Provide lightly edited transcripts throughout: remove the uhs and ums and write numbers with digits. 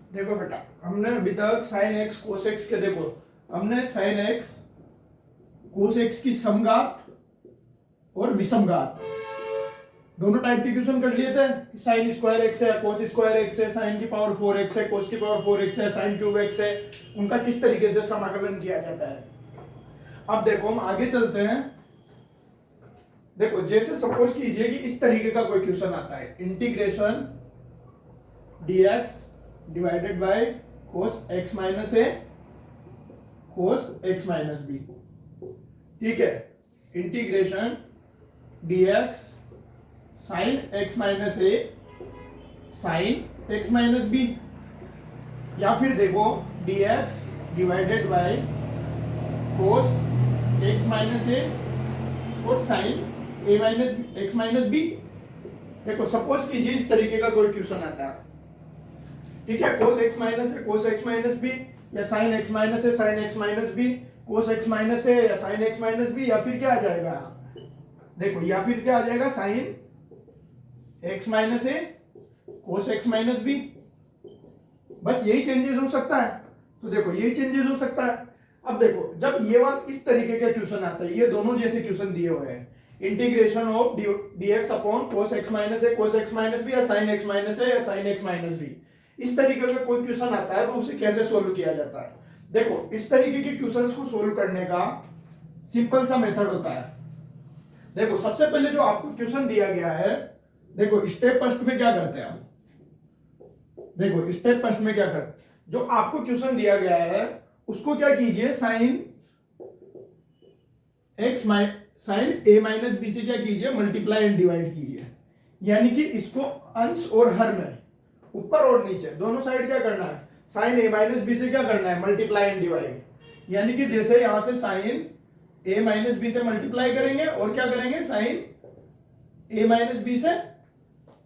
देखो बेटा, हमने अभी तक साइन एक्स कोस एक्स के, देखो हमने साइन एक्स कोस एक्स की समघात और विषमघात दोनों टाइप के क्वेश्चन कर लिए थे। साइन स्क्वायर एक्स है, कोस स्क्वायर एक्स है, साइन की पावर 4x है, कोस की पावर 4x है, साइन क्यूब एक्स है, उनका किस तरीके से समाकलन किया जाता है। अब देखो हम आगे चलते हैं। देखो जैसे सपोज कीजिए कि इस तरीके का कोई क्वेश्चन आता है, integration dx divided by cos x minus A cos x minus B. ठीक है, integration dx sine x minus A sine x minus B, या फिर देखो dx divided by cos x minus A और sine a minus x minus B. देखो suppose कीजिए इस तरीके का कोई क्वेश्चन आता है, ठीक है, कोस x माइनस है कोस x माइनस बी, या sign x minus A sine x minus B, cos x minus है या साइन x माइनस बी, या फिर क्या आ जाएगा, देखो या फिर क्या आ जाएगा साइन x माइनस है कोस x माइनस बी। बस यही चेंजेस हो सकता है। तो देखो यही चेंजेस हो सकता है। अब देखो जब ये बात इस तरीके का क्वेश्चन आता है, ये दोनों जैसे क्वेश्चन दिए हुए हैं, integration of dx upon cos x minus है कोस x माइनस बी, या साइन x माइनस है या साइन x माइनस बी, इस तरीके का कोई क्वेश्चन आता है तो उसे कैसे सोल्व किया जाता है। देखो इस तरीके के क्वेश्चंस को सोल्व करने का सिंपल सा मेथड होता है। देखो सबसे पहले जो आपको क्वेश्चन दिया गया है, देखो स्टेप फर्स्ट में क्या करते हैं हम, देखो स्टेप फर्स्ट में क्या करते हैं, जो आपको क्वेश्चन दिया गया है उसको क्या कीजिए, साइन एक्स साइन ए माइनस बी से क्या कीजिए, मल्टीप्लाई एंड डिवाइड कीजिए। यानी कि इसको अंश और हर में, ऊपर और नीचे दोनों साइड क्या करना है, साइन ए माइनस बी से क्या करना है, मल्टीप्लाई एंड डिवाइड। यानी कि जैसे यहां से साइन ए माइनस बी से मल्टीप्लाई करेंगे और क्या करेंगे, साइन ए माइनस बी से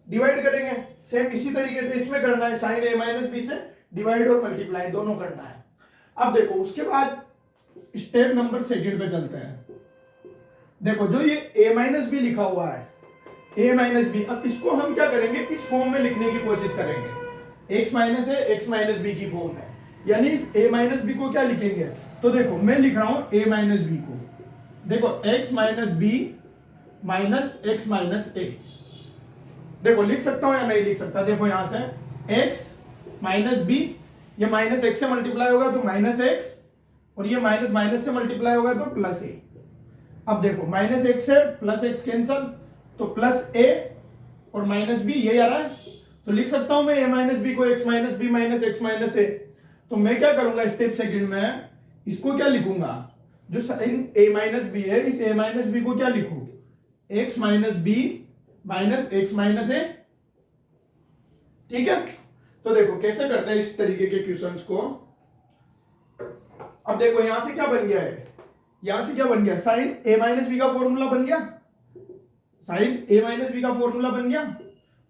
डिवाइड करेंगे। सेम इसी तरीके से इसमें करना है, साइन ए माइनस बी से डिवाइड और मल्टीप्लाई दोनों करना है। अब देखो उसके बाद स्टेप नंबर सेकंड पे चलते हैं। देखो जो ये a माइनस बी लिखा हुआ है, a माइनस बी, अब इसको हम क्या करेंगे, इस फॉर्म में लिखने की कोशिश करेंगे, x माइनस है x माइनस बी की फॉर्म में। यानी इस a माइनस बी को क्या लिखेंगे, तो देखो मैं लिख रहा हूं a माइनस बी को, देखो x minus B minus x minus A. देखो लिख सकता हूं या नहीं लिख सकता, देखो यहां से x माइनस बी, ये माइनस x से मल्टीप्लाई होगा तो माइनस x, और ये माइनस माइनस से मल्टीप्लाई होगा तो प्लस ए। अब देखो माइनस एक्स से प्लस एक्स कैंसल, तो प्लस ए और माइनस बी ये आ रहा है, तो लिख सकता हूं मैं ए माइनस बी को X minus B minus x minus A. तो मैं क्या करूंगा स्टेप सेकंड में, इसको क्या लिखूंगा, जो साइन ए माइनस बी है इस ए माइनस बी को क्या लिखूं, X minus B minus x minus A. ठीक है, तो देखो कैसे करते हैं इस तरीके के क्वेश्चंस को। अब देखो यहां से क्या बन गया है, यहां से क्या बन गया, साइन ए माइनस बी का फॉर्मूला बन गया, साइन ए माइनस बी का फॉर्मूला बन गया।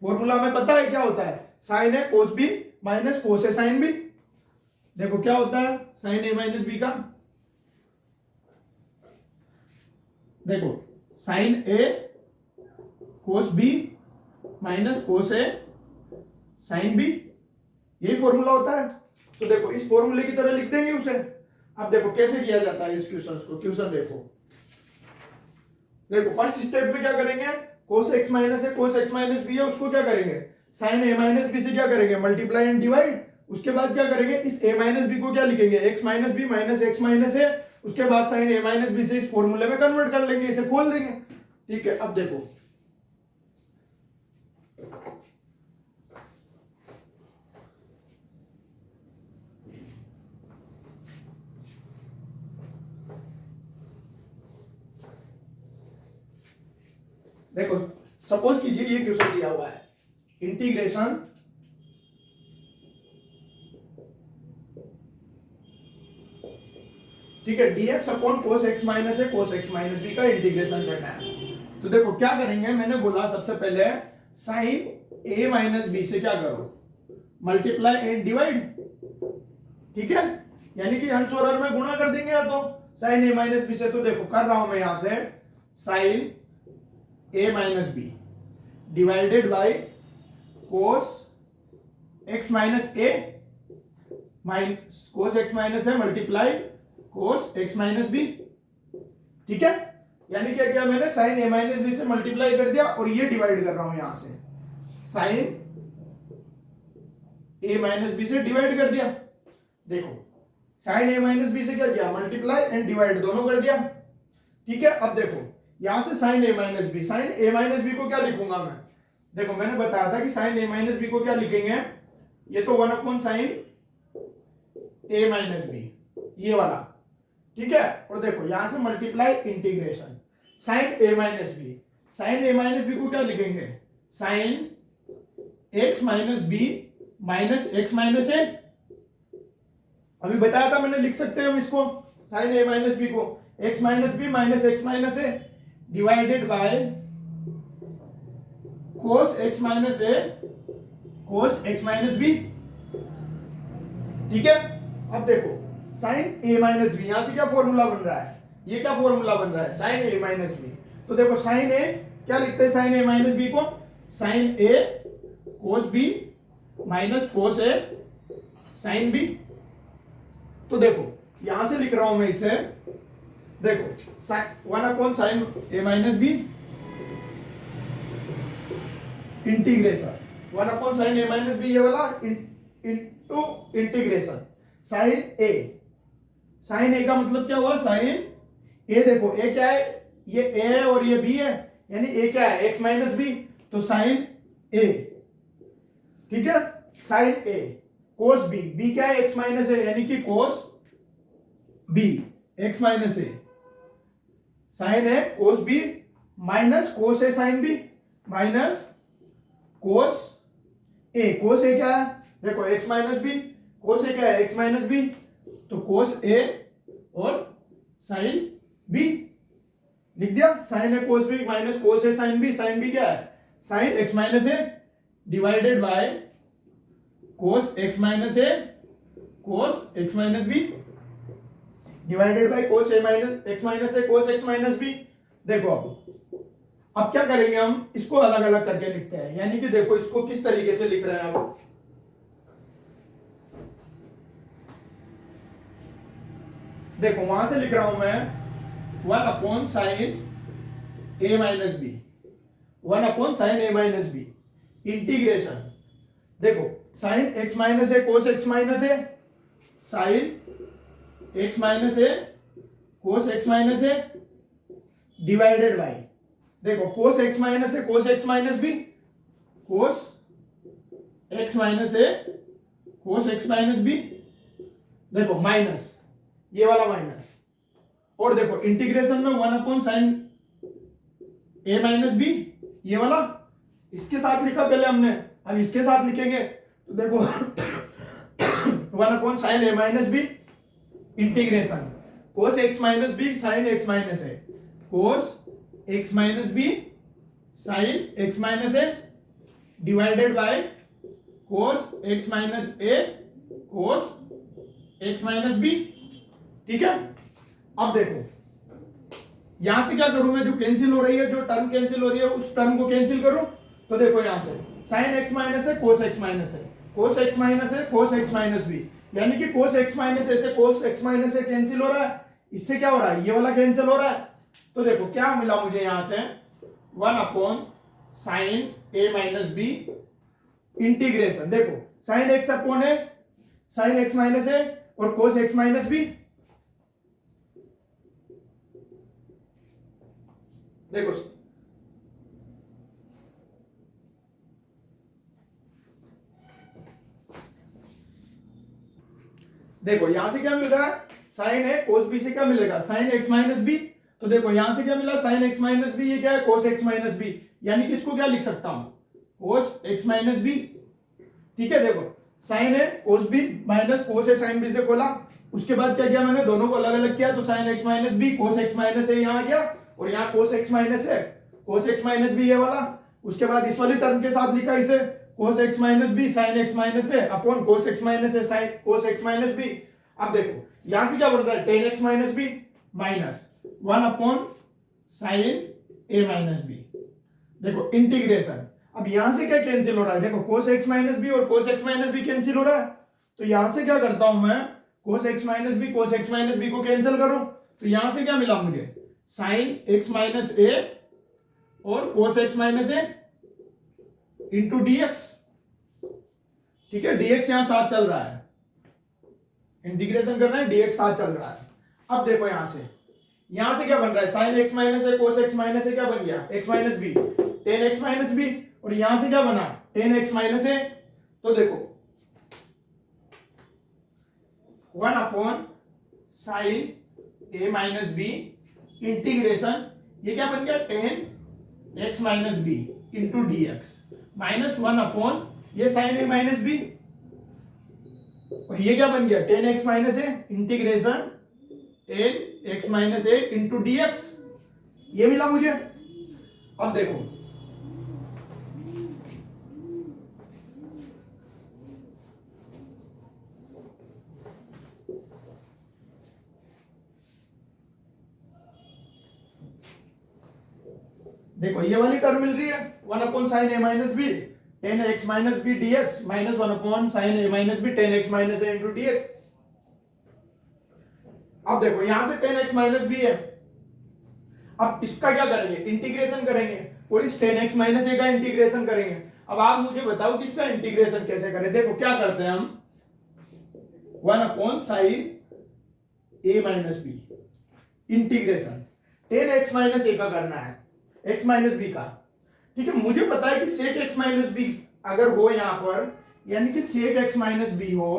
फॉर्मूला हमें पता है क्या होता है, साइन है कोस बी माइनस कोस है साइन बी। देखो क्या होता है साइन ए माइनस बी का, देखो साइन ए कोस बी माइनस कोस ए साइन बी, यही फॉर्मूला होता है। तो देखो इस फॉर्मूले की तरह लिख देंगे उसे। अब देखो कैसे किया जाता है इस क्वेश्चन को, क्वेश्चन देखो, देखो फर्स्ट स्टेप में क्या करेंगे, कोस एक्स माइनस है कोस एक्स माइनस बी है, उसको क्या करेंगे, साइन ए माइनस बी से क्या करेंगे, मल्टीप्लाई एंड डिवाइड। उसके बाद क्या करेंगे, इस ए माइनस बी को क्या लिखेंगे, X minus B minus x minus A. उसके बाद साइन ए माइनस बी से इस फॉर्मूले में कन्वर्ट कर लेंगे, इसे खोल देंगे। ठीक है, अब देखो देखो सपोज कीजिए ये क्वेश्चन दिया हुआ है, इंटीग्रेशन ठीक है dx अपॉन कोस x माइनस है कोस x माइनस बी का इंटीग्रेशन करना है। तो देखो क्या करेंगे, मैंने बोला सबसे पहले साइन a माइनस बी से क्या करो, मल्टीप्लाई एंड डिवाइड। ठीक है, यानी कि अंश और हर में गुणा कर देंगे, या तो साइन a माइनस बी से। तो देखो कर रहा हूं मैं यहां से sine a minus B divided by cos x minus A minus cos x minus है multiply cos x minus B, ठीक है। यानी क्या किया मैंने, साइन ए माइनस बी से मल्टीप्लाई कर दिया और ये डिवाइड कर रहा हूं यहां से, साइन ए माइनस बी से डिवाइड कर दिया। देखो साइन ए माइनस बी से क्या किया, मल्टीप्लाई एंड डिवाइड दोनों कर दिया, ठीक है। अब देखो यहां से साइन ए माइनस बी, साइन ए माइनस बी को क्या लिखूंगा मैं, देखो मैंने बताया था कि साइन ए माइनस बी को क्या लिखेंगे, ये तो 1 अपॉन साइन ए माइनस बी, ये वाला, ठीक है। और देखो यहां से मल्टीप्लाई इंटीग्रेशन साइन ए माइनस बी, साइन ए माइनस बी को क्या लिखेंगे, sine x minus B minus x minus A, अभी बताया था मैंने, लिख सकते हैं हम इसको साइन ए माइनस बी को X minus B minus x minus A divided by cos x minus A cos x minus B, ठीक है। अब देखो साइन ए माइनस बी, यहां से क्या फॉर्मूला बन रहा है, ये क्या फॉर्मूला बन रहा है, साइन ए माइनस बी। तो देखो साइन ए क्या लिखते हैं, साइन ए माइनस बी को साइन ए कोस बी माइनस कोस ए साइन बी। तो देखो यहां से लिख रहा हूं मैं इसे, देखो 1 अपॉन साइन ए minus B integration 1 upon sine ए माइनस बी, ये वाला into integration sine A, sine A का मतलब क्या हुआ, साइन ए, देखो ए क्या है, ये ए है और ये बी है, यानी ए क्या है, एक्स माइनस बी, तो साइन ए, ठीक है, साइन ए कोस बी, बी क्या है, एक्स माइनस ए, यानी कि कोस B x minus A, sine A cos B minus cos A sine B minus cos A, cos A क्या है, देखो x minus B, cos A क्या है, एक्स माइनस बी, तो कोस ए और साइन बी लिख दिया, साइन ए कोस बी माइनस कोस ए sine b, sine b क्या है, sine x minus A divided by cos x minus A cos x minus B divided by cos a minus x minus A cos x minus B. देखो अब क्या करेंगे, हम इसको अलग अलग करके लिखते हैं, यानी कि देखो इसको किस तरीके से लिख रहे हैं अब, देखो वहां से लिख रहा हूं मैं 1 अपॉन साइन ए माइनस बी, 1 अपॉन साइन ए माइनस बी इंटीग्रेशन, देखो sine x minus A cos x minus A, sine x minus A cos x minus A divided by, देखो कोस एक्स माइनस ए cos x minus B, cos x minus ए cos x minus B, देखो minus ये वाला minus, और देखो integration में 1 upon sine ए minus B, ये वाला इसके साथ लिखा पहले हमने, अब इसके साथ लिखेंगे, तो देखो 1 upon sine A minus B integration cos x minus B sine x minus A, cos x minus B sine x minus A divided by cos x minus A cos x minus B, ठीक है। अब देखो यहां से क्या करूं मैं, जो कैंसिल हो रही है, जो टर्म कैंसिल हो रही है उस टर्म को कैंसिल करूं, तो देखो यहां से साइन एक्स माइनस है कोस एक्स माइनस है, कोस एक्स माइनस है कोस एक्स माइनस बी, यानी कि कोस एक्स माइनस ए से कोस एक्स माइनस ए कैंसिल हो रहा है, इससे क्या हो रहा है, ये वाला कैंसिल हो रहा है, तो देखो क्या मिला मुझे यहां से 1 अपॉन साइन ए माइनस बी इंटीग्रेशन, देखो sine X upon A sine x minus A और कोस एक्स माइनस बी, देखो देखो यहां से क्या मिल रहा है, साइन ए कोस बी से क्या मिलेगा, साइन एक्स माइनस बी, तो देखो यहां से क्या मिला, साइन एक्स माइनस बी, ये क्या है, कोस एक्स माइनस बी, यानी कि इसको क्या लिख सकता हूं, कोस एक्स माइनस बी, ठीक है। देखो साइन ए कोस बी माइनस कोस ए साइन बी से खोला, उसके बाद क्या किया मैंने, दोनों को अलग अलग किया, तो sine x minus B cos x minus A यहां आ गया, और यहाँ कोस एक्स माइनस है कोस एक्स माइनस बी ये वाला, उसके बाद इस वाली टर्म के साथ लिखा इसे cos x minus B sine x minus A upon cos x minus A sine cos x minus B. अब देखो यहां से क्या बन रहा है, tan x minus B minus 1 upon sine ए माइनस बी, देखो इंटीग्रेशन, अब यहां से क्या कैंसिल हो रहा है, देखो कोस एक्स माइनस बी और cos x minus b cancel हो रहा है, तो यहां से क्या करता हूं मैं, cos x minus b, cos x minus B को कैंसिल करो, तो यहां से क्या मिला मुझे, sin x माइनस ए और cos x माइनस ए इंटू dx। ठीक है, dx यहां साथ चल रहा है, इंटीग्रेशन कर रहे हैं, dx साथ चल रहा है। अब देखो यहां से क्या बन रहा है, sin x minus a cos x minus a क्या बन गया, x minus b, tan x minus b, और यहां से क्या बना, tan x माइनस ए। तो देखो 1 upon sin a minus B integration, ये क्या बन गया, tan x minus b into D x, minus 1 upon ये sin a माइनस बी, और ये क्या बन गया, tan x minus a integration tan x minus A into D x, ये मिला मुझे। अब देखो ये वाली टर्म मिल रही है 1 अपॉन साइन ए minus B tan x minus B D x minus 1 upon sine ए minus B tan x minus ए into D X. अब देखो यहां से टेन एक्स माइनस बी है, अब इसका क्या करेंगे, इंटीग्रेशन करेंगे, और इस टेन एक्स माइनस ए का इंटीग्रेशन करेंगे। अब आप मुझे बताओ कि इसका इंटीग्रेशन कैसे करें। देखो क्या करते हैं हम, 1 upon sine A minus B integration tan x minus A का करना है, एक्स माइनस बी का। ठीक है, मुझे पता है कि सेक एक्स माइनस बी अगर हो यहां पर, यानी कि सेक एक्स माइनस बी हो,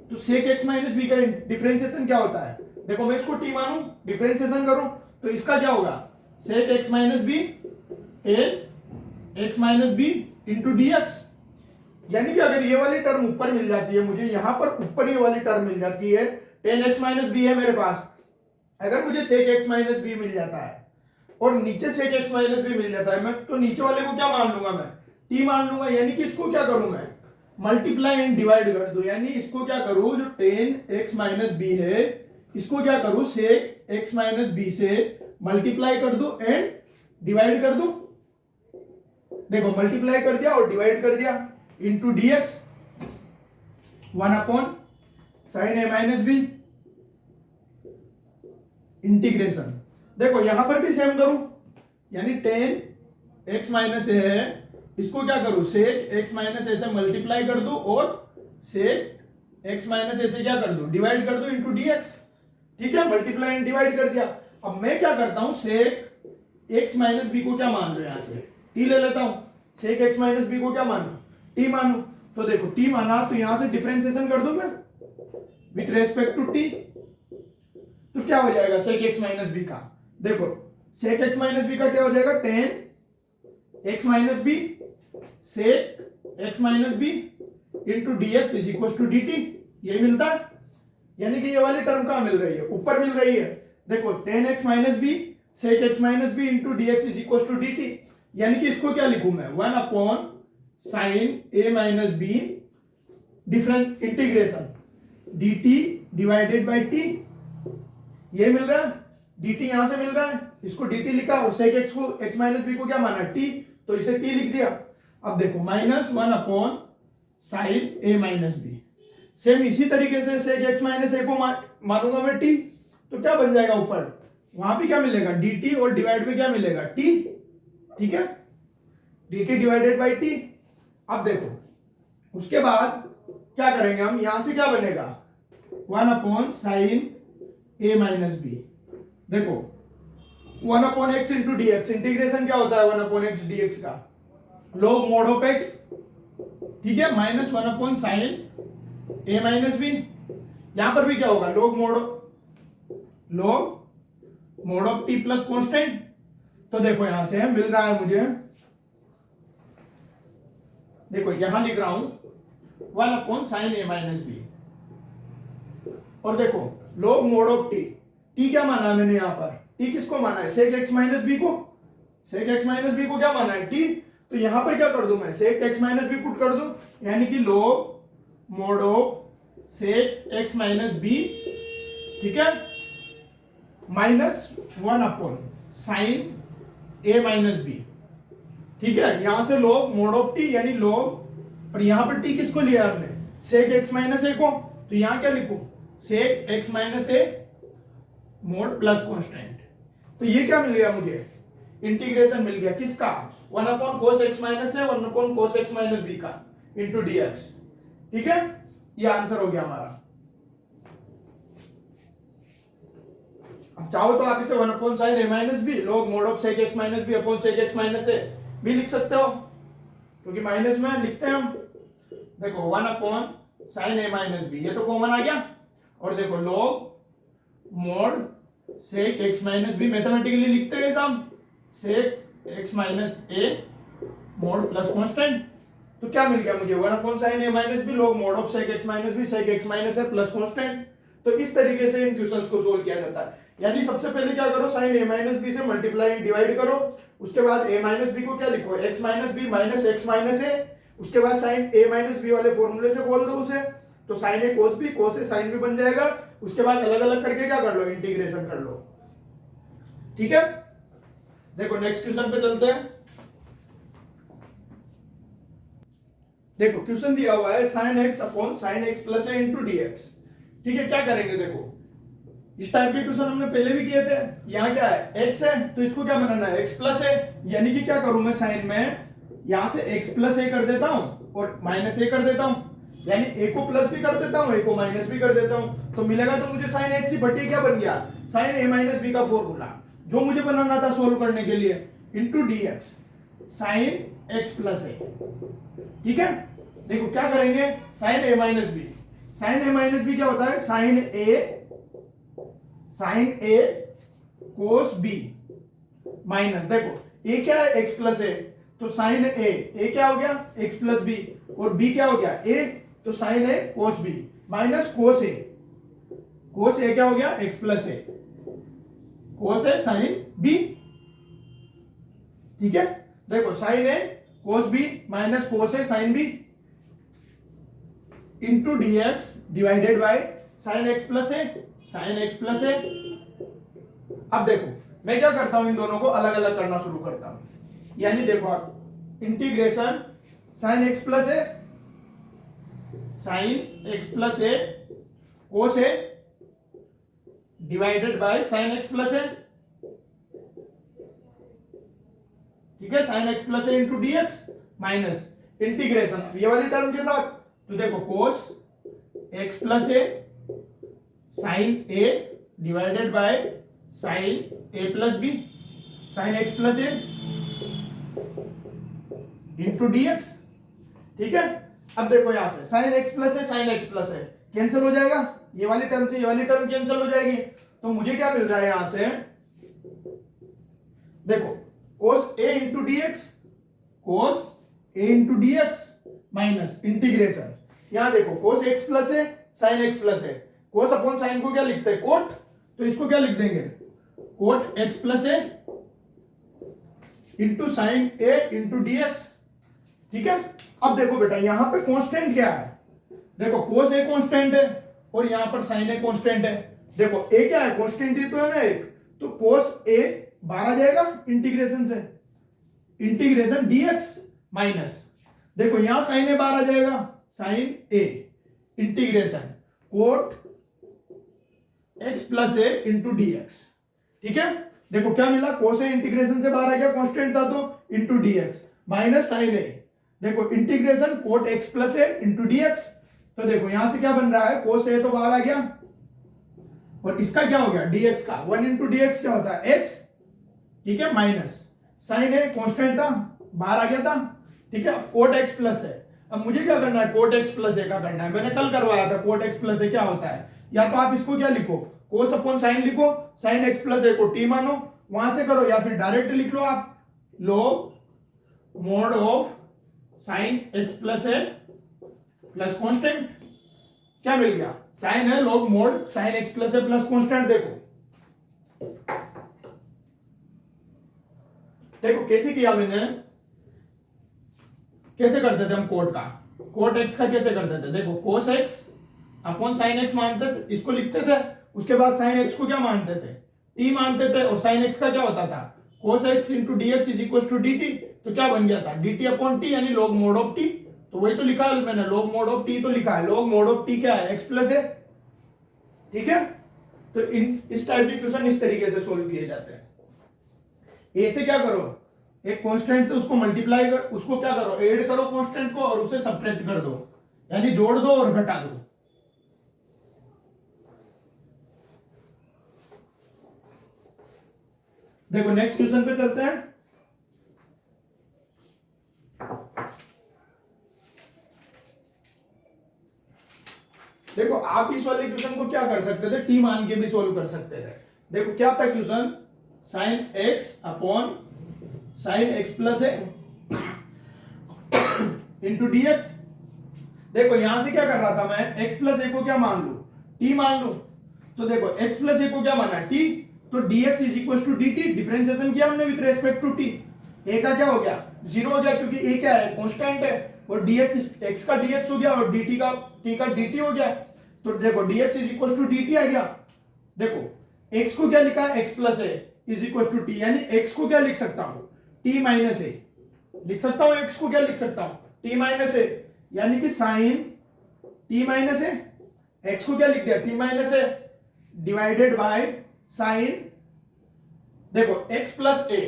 तो सेक एक्स माइनस बी का डिफरेंशिएशन क्या होता है। देखो मैं इसको टी मानूं, डिफरेंशिएशन करूं, तो इसका क्या होगा, sec x minus B tan x minus b into D x. यानी कि अगर ये वाली टर्म ऊपर मिल जाती है मुझे, यहां पर ऊपर ये वाली टर्म मिल जाती है, टेन एक्स माइनस बी है मेरे पास, अगर मुझे सेक एक्स माइनस बी मिल जाता है और नीचे सेक एक्स माइनस बी मिल जाता है, मैं तो नीचे वाले को क्या मान लूंगा, मैं टी मान लूंगा। यानी कि इसको क्या करूं मैं, मल्टीप्लाई एंड डिवाइड कर दूं, यानी इसको क्या करूं, जो टेन एक्स माइनस बी है इसको क्या करूं, सेक एक्स माइनस बी से मल्टीप्लाई कर दूं एंड डिवाइड कर दूं। देखो मल्टीप्लाई कर दिया और डिवाइड कर दिया into D X 1 upon sine ए माइनस बी इंटीग्रेशन। देखो यहां पर भी सेम करूं, यानी टेन एक्स माइनस ए है, इसको क्या करूं, सेक एक्स माइनस ए से मल्टीप्लाई कर दूं और सेक एक्स माइनस ए से क्या कर दूं, डिवाइड कर दूं इंटू डी एक्स। ठीक है, मल्टीप्लाई एंड डिवाइड कर दिया। अब मैं क्या करता हूं, सेक एक्स माइनस बी को क्या मान लो, यहां से टी ले लेता हूं, सेक एक्स माइनस बी को क्या मानू, टी मानू। तो देखो टी माना, तो यहां से डिफरेंशिएशन कर दूं मैं विथ रेस्पेक्ट टू टी, तो क्या हो जाएगा सेक एक्स माइनस बी का। देखो सेक एक्स माइनस बी का क्या हो जाएगा, tan x minus b sec x minus b into D x is equal to d t, ये मिलता है। यानी कि ये वाली टर्म कहां मिल रही है, ऊपर मिल रही है। देखो tan x minus b sec x minus b into D x is equal to d t, यानी कि इसको क्या लिखूं मैं, 1 upon sine A minus b different integration d t divided by t, ये मिल रहा है, dt यहां से मिल रहा है, इसको dt लिखा और sec x को x माइनस बी को क्या माना t, तो इसे t लिख दिया। अब देखो minus 1 upon sine a minus b, same इसी तरीके से sec x माइनस a को मानूंगा मैं t, तो क्या बन जाएगा ऊपर, वहां भी क्या मिलेगा dt और डिवाइड में क्या मिलेगा t। ठीक है, dt डिवाइडेड बाई t। अब देखो उसके बाद क्या करेंगे हम, यहां से क्या बनेगा 1 upon sine a minus B. देखो 1 upon x into D x, integration क्या होता है 1 अपॉन एक्स डी एक्स का, log mod ऑफ एक्स। ठीक है, माइनस 1 अपॉन साइन ए माइनस बी, यहां पर भी क्या होगा log mod of t plus constant. तो देखो यहां से मिल रहा है मुझे, देखो यहां लिख रहा हूं 1 अपॉन साइन ए माइनस बी, और देखो log mod of T, T क्या माना है मैंने यहां पर, टी किसको माना है, सेक एक्स माइनस बी को, सेक एक्स माइनस बी को क्या माना है टी, तो यहां पर क्या कर दूं मैं, sec x minus b put कर दूं, यानी कि log mod of sec x minus B, ठीक है, माइनस 1 अपॉन साइन ए माइनस बी। ठीक है, यहां से log mod ऑफ टी यानी log, और यहां पर टी किसको लिया हमने, सेक एक्स माइनस ए को, तो यहां क्या लिखो, सेक x minus a mod plus constant. तो ये क्या मिल गया मुझे, इंटीग्रेशन मिल गया किसका, 1 upon cos x minus a 1 upon cos x minus B का इंटू डीएक्स। ठीक है, ये आंसर हो गया हमारा। अब चाहो तो आप इसे 1 upon sine A minus B log mod of sec x minus B upon sec x minus A भी लिख सकते हो, क्योंकि माइनस में लिखते हैं हम। देखो 1 अपॉन साइन ए माइनस बी, ये तो कॉमन आ गया, और देखो log mod sec x minus b mathematically लिखते हैं सब, sec x minus a mod plus constant. तो क्या मिल गया मुझे, 1 upon sine A minus B log mod of sec x minus b sec x minus a plus constant. तो इस तरीके से इन क्वेश्चंस को सोल्व किया जाता है। यानी सबसे पहले क्या करो, साइन ए माइनस बी से मल्टीप्लाई एंड डिवाइड करो, उसके बाद ए माइनस बी को क्या लिखो, X minus B minus x minus A, उसके बाद साइन ए माइनस बी वाले फॉर्मूले से खोल दो उसे, तो साइन ए कोस बी, कोस ए साइन बी बन जाएगा। उसके बाद अलग अलग करके क्या कर लो, इंटीग्रेशन कर लो। ठीक है, देखो नेक्स्ट क्वेश्चन पे चलते हैं। देखो क्वेश्चन दिया हुआ है sine X upon sine x plus A into dx. ठीक है, क्या करेंगे, देखो इस टाइप के क्वेश्चन हमने पहले भी किए थे। यहाँ क्या है, x है, तो इसको क्या बनाना है, x प्लस है। यानी कि क्या करूं मैं, साइन में यहां से x प्लस ए कर देता हूं और माइनस ए कर देता हूं, यानी a को प्लस भी कर देता हूं, a को माइनस भी कर देता हूं, तो मिलेगा तो मुझे साइन एक्स ही बटे क्या बन गया, साइन ए माइनस बी का फॉर्मूला जो मुझे बनाना था सोल्व करने के लिए, into DX sine x plus A. ठीक है, देखो क्या करेंगे, साइन ए माइनस बी, साइन ए माइनस बी क्या होता है, साइन ए कोस बी माइनस, देखो ए क्या है, एक्स प्लस ए, तो साइन ए क्या हो गया, एक्स प्लस बी, और बी क्या हो गया, ए, तो sine A cos B minus cos A क्या हो गया, X plus A, cos A sine B. ठीक है, देखो sine A cos B minus cos A sine B into dx divided by sine x plus A, sine x plus ए। अब देखो मैं क्या करता हूं, इन दोनों को अलग अलग करना शुरू करता हूं। यानी देखो आप integration sine x plus A, sine x plus A cos A divided by sine x plus A. ठीक है, sine x plus A into dx minus integration ये वाली टर्म के साथ, तो देखो cos X plus A sine A divided by sine A plus B, sine x plus A into dx. ठीक है, अब देखो यहां से sine x plus A sine x plus A cancel हो जाएगा, ये वाली टर्म से ये वाली टर्म कैंसिल हो जाएगी, तो मुझे क्या मिल रहा है यहां से, देखो कोस ए इंटू डीएक्स, कोस ए इंटू डीएक्स माइनस इंटीग्रेशन, यहां देखो cos X plus A sine x plus A, cos upon sine को क्या लिखते हैं, कोट, तो इसको क्या लिख देंगे, cot x plus A into sine A into dx. ठीक है, अब देखो बेटा यहां पे कांस्टेंट क्या है, देखो कोस ए कांस्टेंट है और यहां पर साइन ए कांस्टेंट है। देखो ए क्या है, कांस्टेंट ही तो है ना एक, तो कोस ए बाहर आ जाएगा इंटीग्रेशन से, इंटीग्रेशन डीएक्स माइनस, देखो यहां साइन ए बाहर आ जाएगा, sign a integration cot x plus A into dx. ठीक है, देखो क्या मिला, कोस ए इंटीग्रेशन से बाहर आ गया, कांस्टेंट था तो इंटू डीएक्स माइनस साइन ए, देखो integration cot x plus A into dx, तो देखो यहां से क्या बन रहा है, कोस ए तो बाहर आ गया और इसका क्या हो गया, डीएक्स का 1 इंटू डीएक्स क्या होता है, एक्स। ठीक है, माइनस साइन ए कांस्टेंट था बाहर आ गया था। ठीक है, कोट एक्स प्लस ए, अब मुझे क्या करना है, कोट एक्स प्लस ए का करना है, मैंने कल करवाया था। कोट एक्स प्लस ए क्या होता है, या तो आप इसको क्या लिखो, कोस अपॉन साइन लिखो, साइन एक्स प्लस ए को टी मानो, वहां से करो, या फिर डायरेक्ट लिख लो आप, log mod of sine x plus A plus constant. क्या मिल गया, साइन है log mod sine x plus A plus constant. देखो कैसे किया मैंने, कैसे करते थे हम कोट का, कोट एक्स का कैसे करते थे, देखो cos x upon sine x मानते थे, इसको लिखते थे, उसके बाद साइन एक्स को क्या मानते थे, टी मानते थे, और साइन एक्स का क्या होता था, cos x into D x is equal to d t, तो क्या बन गया था, डी टी अपॉन टी, यानी लॉग मोड ऑफ टी। तो वही तो लिखा है मैंने, log mod of t तो लिखा है, log mod of t क्या है, x प्लस है, ठीक है। तो इस टाइप के क्वेश्चन इस तरीके से सोल्व किए जाते हैं। ए से क्या करो, एक कांस्टेंट से उसको मल्टीप्लाई कर, उसको क्या करो, ऐड करो कांस्टेंट को और उसे सब्ट्रैक्ट कर दो, यानी जोड़ दो और घटा दो। देखो नेक्स्ट क्वेश्चन पे चलते हैं। देखो आप इस वाले क्वेश्चन को क्या कर सकते थे, टी मान के भी सोल्व कर सकते थे। देखो क्या था question, sine X upon sine x plus A into D x. देखो यहां से क्या कर रहा था मैं, एक्स प्लस ए को क्या मान लू, टी मान लू। तो देखो एक्स प्लस ए को क्या माना, टी, तो dx is equal to dt, differentiation किया हमने with respect to t। a का क्या हो गया, जीरो हो गया, क्योंकि a क्या है, कांस्टेंट है, और dx x का dx हो गया और dt का t का dt हो गया। तो देखो dx is equal to dt आ गया। देखो x को क्या लिखा है, x प्लस a is equal to t, यानी x को क्या लिख सकता हूं, t माइनस a लिख सकता हूं। x को क्या लिख सकता हूं, t माइनस a, यानी कि sine t minus a, x को क्या लिख दिया, t minus a divided by sine, देखो x प्लस ए।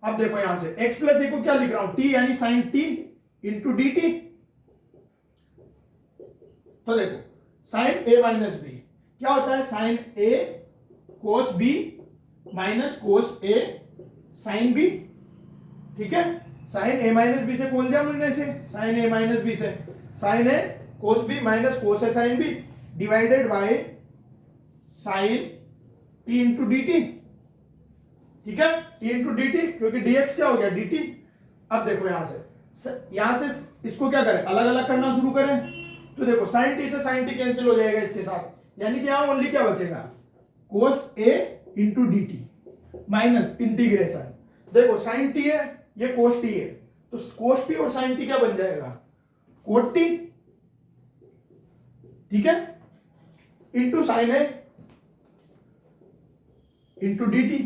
अब देखो यहां से x प्लस ए को क्या लिख रहा हूं, t, यानी sine t into D t. तो देखो साइन a माइनस बी क्या होता है, sine a cos b minus cos a sine b, ठीक है। साइन a माइनस बी से खोल दिया हमने इसे, साइन a माइनस बी से sine a cos b minus cos a sine b divided by sine t into D T, ठीक है, t इंटू डी टी, क्योंकि dx क्या हो गया dt। अब देखो यहां से इसको क्या करें, अलग अलग करना शुरू करें। तो देखो sin t से sin t कैंसिल हो जाएगा इसके साथ, यानी कि यहां ओनली क्या बचेगा, cos a into D T minus integration. देखो sin t है, ये cos t है, तो cos t और sin t क्या बन जाएगा, cot t, ठीक है, into sin a into D T.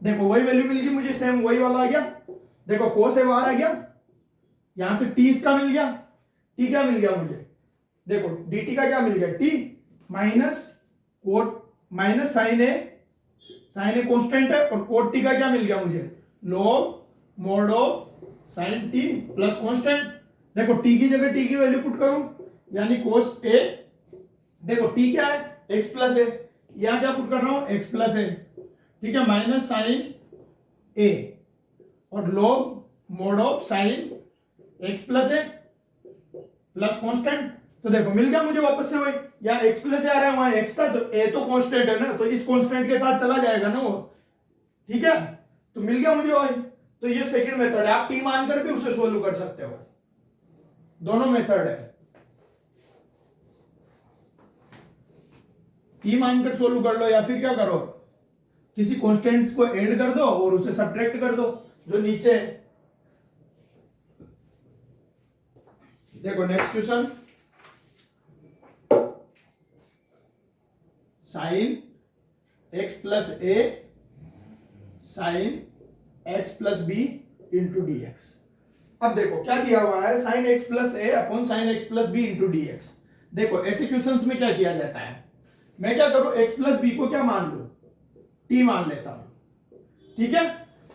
देखो वही वैल्यू मिल गई मुझे, सेम वही वाला आ गया। देखो कोस ए बाहर आ गया, यहां से टी इसका मिल गया, टी क्या मिल गया मुझे, देखो dt का क्या मिल गया, t minus cot minus sine a constant है, और कोट टी का क्या मिल गया मुझे, log mod of sine T plus constant. देखो t की जगह t की वैल्यू पुट करूं, यानी कोस ए, देखो t क्या है, x प्लस ए, यहां क्या पुट कर रहा हूं, x प्लस ए, ठीक है, माइनस साइन ए और log mod of sine x प्लस ए प्लस कांस्टेंट। तो देखो मिल गया मुझे वापस से वही, या x प्लस ए आ रहा है, वहां x का, तो a तो कांस्टेंट है ना, तो इस कांस्टेंट के साथ चला जाएगा ना वो, ठीक है, तो मिल गया मुझे वही। तो ये सेकंड मेथड है, आप t मानकर भी उसे सोल्व कर सकते हो, दोनों मेथड है, t मानकर सोल्व कर लो, या फिर क्या करो, किसी कांस्टेंट्स को ऐड कर दो और उसे सब्ट्रैक्ट कर दो जो नीचे। देखो next question, sine x plus A sine x plus B into D X. अब देखो क्या दिया हुआ है, sine x plus A upon sine x plus B into D x. देखो ऐसे क्वेश्चंस में क्या किया जाता है, मैं क्या करूं, एक्स प्लस बी को क्या मान लू, टी मान लेता हूं, ठीक है।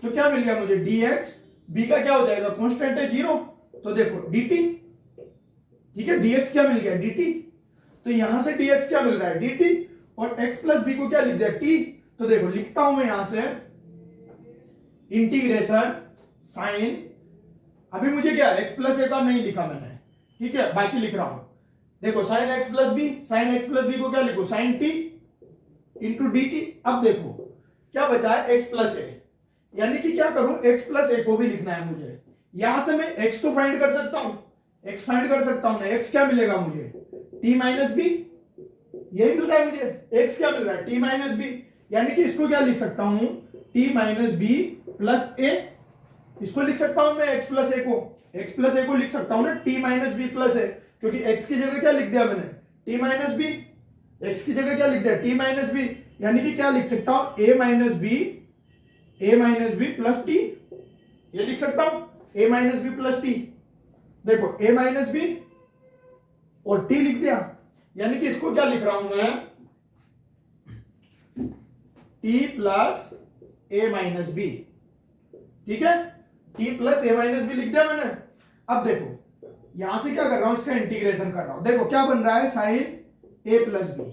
तो क्या मिल गया मुझे, dx, b का क्या हो जाएगा, कांस्टेंट है 0, तो देखो dt, ठीक है, dx क्या मिल गया, dt, तो यहां से dx क्या मिल रहा है, dt, और x प्लस b को क्या लिख दिया, t। तो देखो लिखता हूं मैं यहां से इंटीग्रेशन साइन, अभी मुझे क्या x प्लस ए का नहीं लिखा मैंने, ठीक है, बाकी लिख रहा हूं। देखो sine x plus B, sine x plus b को क्या लिखो, sine t into D T. अब देखो क्या बचा है, x प्लस ए, यानी कि क्या करूं, x प्लस ए को भी लिखना है मुझे। यहां से मैं x तो फाइंड कर सकता हूं, x फाइंड कर सकता हूं ना, x क्या मिलेगा मुझे, t माइनस बी, यही मिल रहा है मुझे, x क्या मिल रहा है, t माइनस बी, यानी कि इसको क्या लिख सकता हूं, t माइनस बी प्लस ए, इसको लिख सकता हूं मैं x प्लस ए को लिख सकता हूं ना, t माइनस बी प्लस ए, क्योंकि x की जगह क्या लिख दिया मैंने, t माइनस बी, x की जगह क्या लिख दिया, t माइनस बी, यानी कि क्या लिख सकता हूं, a minus b plus t, ये लिख सकता हूं a minus b plus t, देखो a माइनस बी और t लिख दिया, यानी कि इसको क्या लिख रहा हूं मैं, t plus a minus B. ठीक है, t plus a minus b लिख दिया मैंने। अब देखो यहां से क्या कर रहा हूं, इसका इंटीग्रेशन कर रहा हूं। देखो क्या बन रहा है, sine a plus B,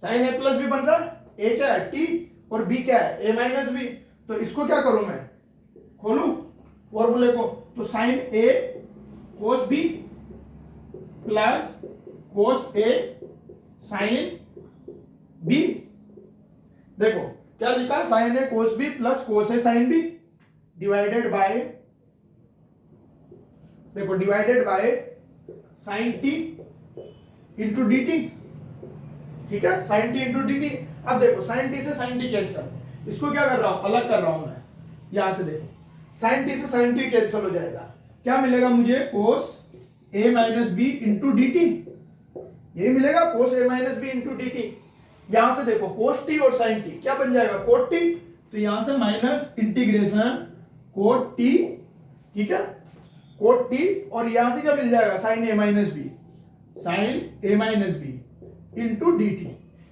sine a plus b बन रहा है। a क्या है, t, और b क्या है, a माइनस बी। तो इसको क्या करूं मैं, खोलूं फॉर्मूले को, तो sine a cos b plus cos a sine b। देखो क्या लिखा, sine a cos b plus cos a sine b divided by, देखो divided by sine t into D T. ठीक है, sine t into D T. अब देखो sine t से sine t cancel, इसको क्या कर रहा हूं, अलग कर रहा हूं मैं। यहां से देखो साइन t से साइन t कैंसिल हो जाएगा, क्या मिलेगा मुझे, cos a minus b into D t. यही मिलेगा, cos a minus b into D t. यहां से देखो कोस t और साइन t क्या बन जाएगा, कोट t। तो यहां से माइनस इंटीग्रेशन कोट t, ठीक है, कोट t, और यहां से क्या मिल जाएगा, sine a minus B, sine a minus b into D t.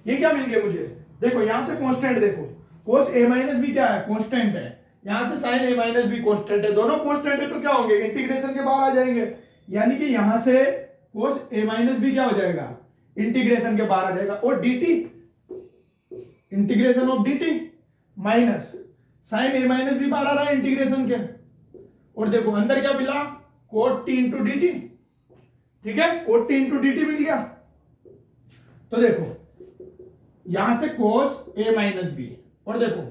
ये क्या मिल गया मुझे, देखो यहां से कांस्टेंट, देखो कोस a माइनस बी क्या है, कांस्टेंट है, यहां से sine a minus b constant है, दोनों कांस्टेंट है तो क्या होंगे, इंटीग्रेशन के बाहर आ जाएंगे। यानी कि यहां से कोस a माइनस बी क्या हो जाएगा, इंटीग्रेशन के बाहर आ जाएगा, और dt, integration of dt minus sine a minus b बाहर आ रहा है इंटीग्रेशन के, और देखो अंदर क्या मिला, cot t into D T. ठीक है, cot t into D T मिल गया। तो देखो यहां से कोस a माइनस बी, और देखो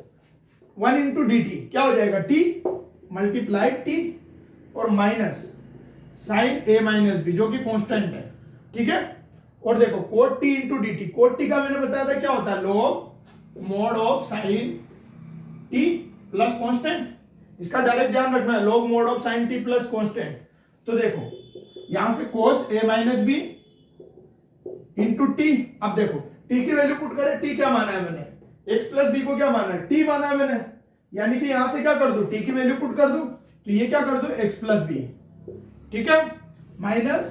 1 इंटू डी टी क्या हो जाएगा, t मल्टीप्लाई t, और minus sine a minus b जो कि कांस्टेंट है। ठीक है, और देखो cot t into D t, cot t का मैंने बताया था क्या होता है, log mod of sine t plus constant. इसका डायरेक्ट ध्यान रखना है, log mod of sine t plus constant. तो देखो यहां से cos a minus b into t. अब देखो t की वैल्यू पुट करें, t क्या माना है मैंने, x प्लस बी को क्या माना है, t माना है मैंने, यानी कि यहां से क्या कर दूं, t की वैल्यू पुट कर दूं, तो ये क्या कर दूं, x प्लस बी। ठीक है, minus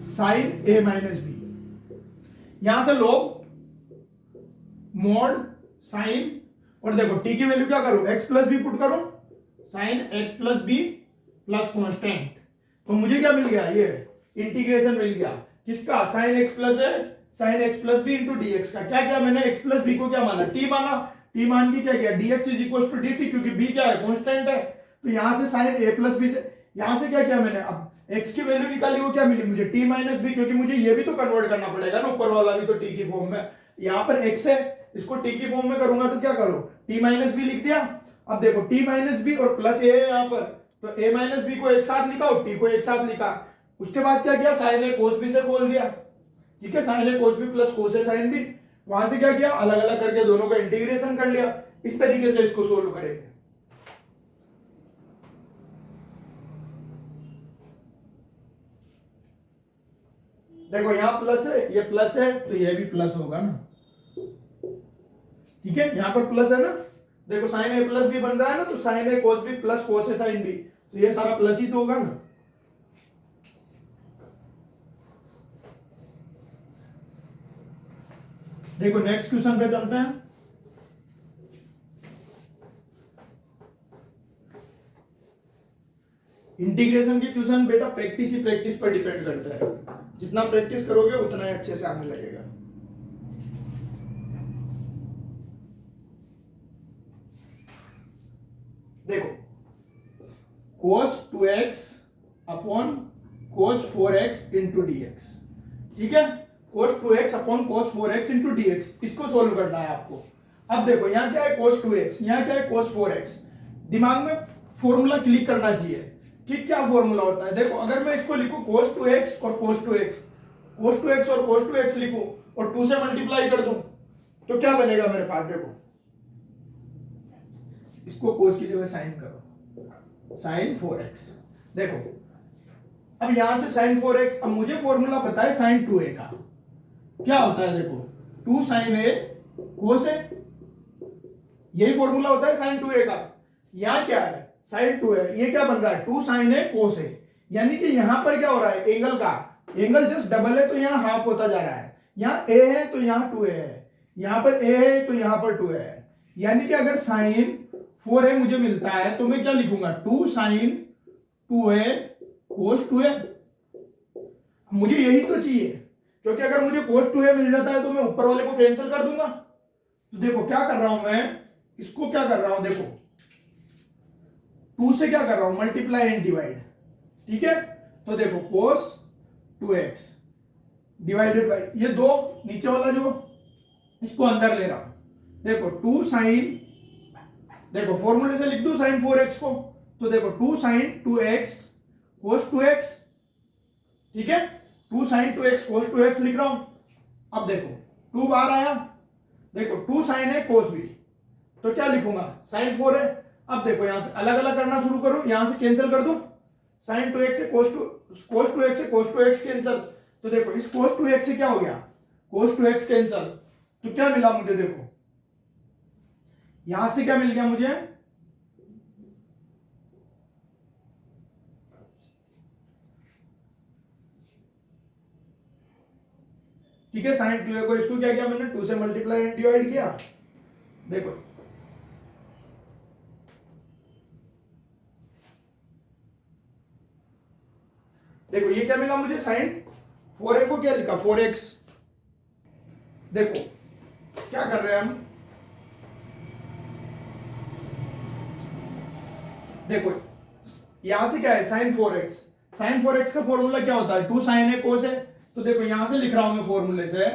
sine a minus b, यहां से लॉग मोड साइन, और देखो t की वैल्यू क्या करूं, x प्लस बी पुट करूं, sine x plus b plus constant. तो मुझे क्या मिल गया, ये इंटीग्रेशन मिल गया किसका, साइन x प्लस है, sine x plus B into D x का। क्या क्या मैंने x प्लस बी को क्या माना, t माना, t मान के क्या किया, dx is equal to dt, क्योंकि b क्या है, कांस्टेंट है। तो यहां से साइन a प्लस बी से, यहां से क्या किया मैंने, अब x की वैल्यू निकाली, वो क्या मिली मुझे, t माइनस बी, क्योंकि मुझे ये भी तो कन्वर्ट करना पड़ेगा ना, ऊपर वाला भी तो t की फॉर्म में, यहां पर x है, इसको t की फॉर्म में करूंगा तो क्या करो, t माइनस बी लिख दिया। अब देखो t माइनस बी और प्लस a है यहां पर, तो a माइनस बी को एक साथ लिखा और t को एक साथ लिखा। उसके बाद क्या किया, साइन a कोस बी से खोल दिया। ठीक है, sine a cos b plus cos a sine b, वहां से क्या किया, अलग अलग करके दोनों का इंटीग्रेशन कर लिया। इस तरीके से इसको सोल्व करेंगे। देखो यहां प्लस है, ये प्लस है, तो ये भी प्लस होगा ना। ठीक है, यहां पर प्लस है ना, देखो साइन a प्लस बी बन रहा है ना, तो sine a cos b plus cos a sine b, तो ये सारा प्लस ही तो होगा ना। देखो नेक्स्ट क्वेश्चन पे चलते हैं। इंटीग्रेशन के क्वेश्चन बेटा प्रैक्टिस ही प्रैक्टिस पर डिपेंड करता है, जितना प्रैक्टिस करोगे उतना ही अच्छे से आने लगेगा। देखो cos 2x upon cos 4x into dx। ठीक है, cos 2x upon cos 4x into dx, इसको सोल्व करना है आपको। अब देखो यहाँ क्या है, cos 2x, यहाँ क्या है, cos 4x। दिमाग में फॉर्मूला क्लिक करना चाहिए कि क्या फॉर्मूला होता है। देखो अगर मैं इसको लिखूं cos 2x और cos 2x, cos 2x और cos 2x लिखूं और 2 से मल्टीप्लाई कर दूं, तो क्या बनेगा मेरे पास, देखो इसको cos की जगह साइन करो, साइन 4x। देखो अब यहां से साइन 4x, अब मुझे फॉर्मूला पता है साइन 2a का, क्या होता है, देखो 2 साइन a cos a, यही फॉर्मूला होता है साइन 2a का। यहां क्या है, साइन 2 है, ये क्या बन रहा है, 2 साइन a cos a, यानी कि यहां पर क्या हो रहा है, एंगल का एंगल जस्ट डबल है तो यहाँ हाफ होता जा रहा है, यहाँ ए है तो यहाँ 2a है, यहाँ पर ए है तो यहाँ पर 2a है। यानी कि अगर साइन 4a मुझे मिलता है तो मैं क्या लिखूंगा, 2 साइन 2a कोस 2a। मुझे यही तो चाहिए, क्योंकि अगर मुझे कोस 2a मिल जाता है तो मैं ऊपर वाले को कैंसिल कर दूंगा। तो देखो क्या कर रहा हूं मैं, इसको क्या कर रहा हूं, देखो 2 से क्या कर रहा हूं, मल्टीप्लाई एंड डिवाइड। ठीक है, तो देखो कोस 2x डिवाइडेड बाय ये दो नीचे वाला जो, इसको अंदर ले रहा हूं। देखो 2 साइन, देखो फॉर्मूले से लिख दूं साइन 4x को, तो देखो 2 साइन 2x कोस 2x। ठीक है, 2 साइन 2x कोस 2x लिख रहा हूं। अब देखो 2 बाहर आया, देखो 2 साइन है कोस भी, तो क्या लिखूंगा, साइन 4 है। अब देखो यहां से अलग अलग करना शुरू करूं, यहां से कैंसिल कर दूं, साइन 2x से कोस 2x से कोस 2x कैंसिल। तो देखो इस कोस 2x से क्या हो गया, कोस 2x कैंसिल। तो क्या मिला मुझे, देखो यहां से क्या मिल गया मुझे, ठीक है, साइन 2a को इसको क्या किया मैंने, 2 से मल्टीप्लाई एंड डिवाइड किया। देखो देखो ये क्या मिला मुझे, साइन 4a को क्या लिखा, 4x। देखो क्या कर रहे हैं हम, देखो यहां से क्या है, साइन 4x। साइन 4x का फॉर्मूला क्या होता है, 2 साइन है कोस है। तो देखो यहां से लिख रहा हूं मैं फॉर्मूले से,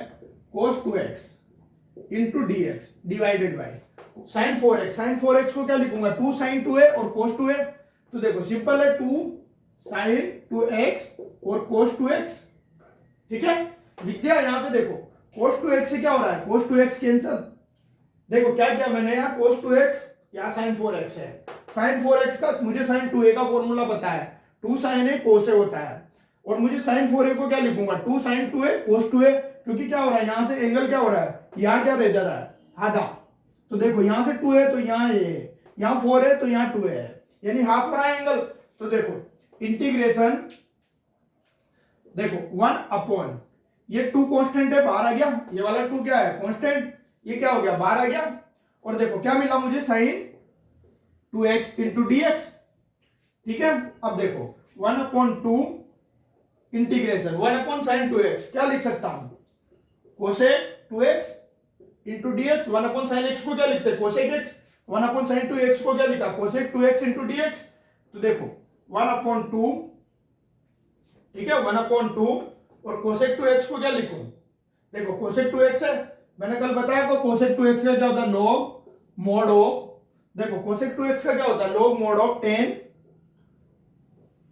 cos 2x into dx divided by sine 4x। Sine 4x को क्या लिखूंगा, 2 साइन 2a और कोस 2a। तो देखो सिंपल है, 2 साइन 2x और कोस 2x। ठीक है, लिख दिया। यहां से देखो कोस 2x से क्या हो रहा है, कोस 2x कैंसिल। देखो क्या किया मैंने, यहाँ कोस 2x या साइन 4x है, साइन 4x का मुझे साइन 2a का फॉर्मूला पता है, 2 साइन a कोस a होता है। और मुझे साइन 4a को क्या लिखूंगा, 2 साइन 2a कोस 2a। क्योंकि क्या हो रहा है, यहां से एंगल क्या हो रहा है, यहां क्या रह जा रहा है, आधा। तो देखो यहां से 2 है तो यहां a है, यहां 4 है तो यहां 2a है, यानी हाफ हो रहा है एंगल। तो देखो इंटीग्रेशन, देखो 1 अपॉन ये 2 कांस्टेंट है, बाहर आ गया, ये वाला 2 क्या है, कांस्टेंट, ये क्या हो गया, बाहर आ गया। और देखो क्या मिला मुझे, साइन 2x इंटू dx। ठीक है, अब देखो 1 upon 2 integration 1 upon sign 2x, क्या लिख सकता हूं, cosec 2x into dx। 1 upon sign x को क्या लिखते हैं, cosec x। 1 upon sign 2x को क्या लिखा, कोसेक 2x इंटू dx। तो देखो 1 अपॉन 2, ठीक है, 1 अपॉन 2 और कोसेक 2x को क्या लिखूं, देखो कोसेक 2x है, मैंने कल बताया को कोसेक 2x का क्या होता है, लॉग मॉड ऑफ, देखो कोसेक 2x का क्या होता है, log mod of 10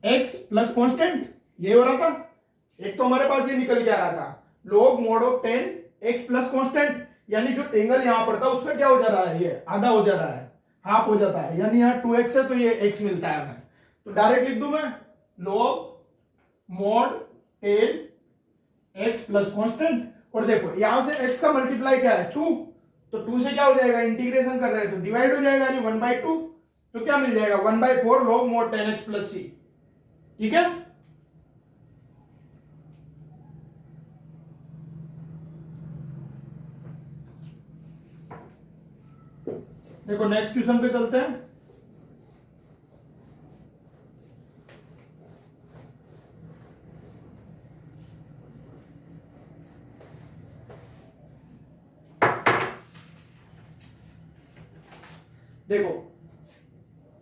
x plus constant. ये हो रहा था, एक तो हमारे पास ये निकल के आ रहा था, log mod of 10 x plus constant. यानी जो एंगल यहां पर था उसका क्या हो जा रहा है, ये आधा हो जा रहा है, हाफ हो जाता है, यानी यहाँ 2x है तो ये x मिलता है हमें। तो डायरेक्ट लिख दूं मैं, log mod 10 x plus constant. और देखो यहां से x का मल्टीप्लाई क्या है, 2, तो 2 से क्या हो जाएगा, इंटीग्रेशन कर रहे हैं तो डिवाइड हो जाएगा, यानी 1/2। तो क्या मिल जाएगा, 1/4 log mod 10x plus c। ठीक है, देखो नेक्स्ट क्वेश्चन पे चलते हैं। देखो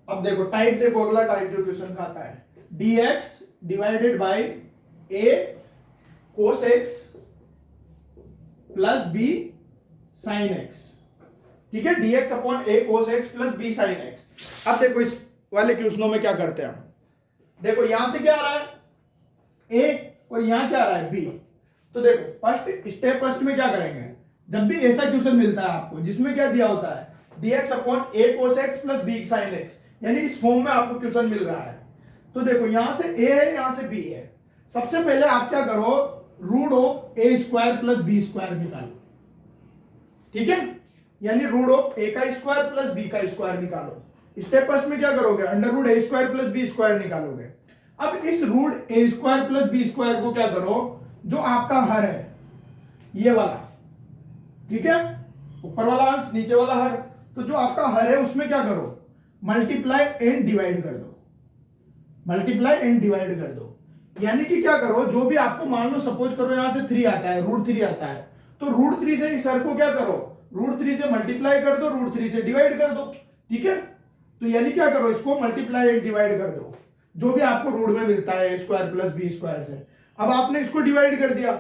अब देखो टाइप, देखो अगला टाइप जो क्वेश्चन का आता है, dx divided bye a cos x plus b sin x। ठीक है, dx upon a cos x plus b sin x। अब देखो इस वाले क्वेश्चनों में क्या करते हैं हम, देखो यहां से क्या आ रहा है a और यहां क्या आ रहा है b। तो देखो फर्स्ट स्टेप, फर्स्ट में क्या करेंगे, जब भी ऐसा क्वेश्चन मिलता है आपको जिसमें क्या दिया होता है, dx upon a cos x plus b sin x, यानी इस फॉर्म में आपको क्वेश्चन मिल रहा है। तो देखो यहां से a है, यहां से b है। सबसे पहले आप क्या करो, root of a square plus b square निकालो। ठीक है, यानी रूट ऑफ a का स्क्वायर प्लस b का स्क्वायर निकालो। स्टेप फर्स्ट में क्या करोगे, under root a square plus b square निकालोगे। अब इस रूट ए स्क्वायर प्लस बी स्क्वायर को क्या करो, जो आपका हर है ये वाला, ठीक है, ऊपर वाला अंश नीचे वाला हर, तो जो आपका हर है उसमें क्या करो, मल्टीप्लाई एंड डिवाइड कर दो, मल्टीप्लाई एंड डिवाइड कर दो। यानी कि क्या करो, जो भी आपको मान लो सपोज करो यहां से 3 आता है, √3 आता है, तो √3 से इस हर को क्या करो, √3 से मल्टीप्लाई कर दो, √3 से डिवाइड कर दो, ठीक है। तो यानी क्या करो, इसको मल्टीप्लाई एंड डिवाइड कर दो, जो भी आपको रूट में मिलता है A square plus b square से। अब आपने इसको डिवाइड कर दिया,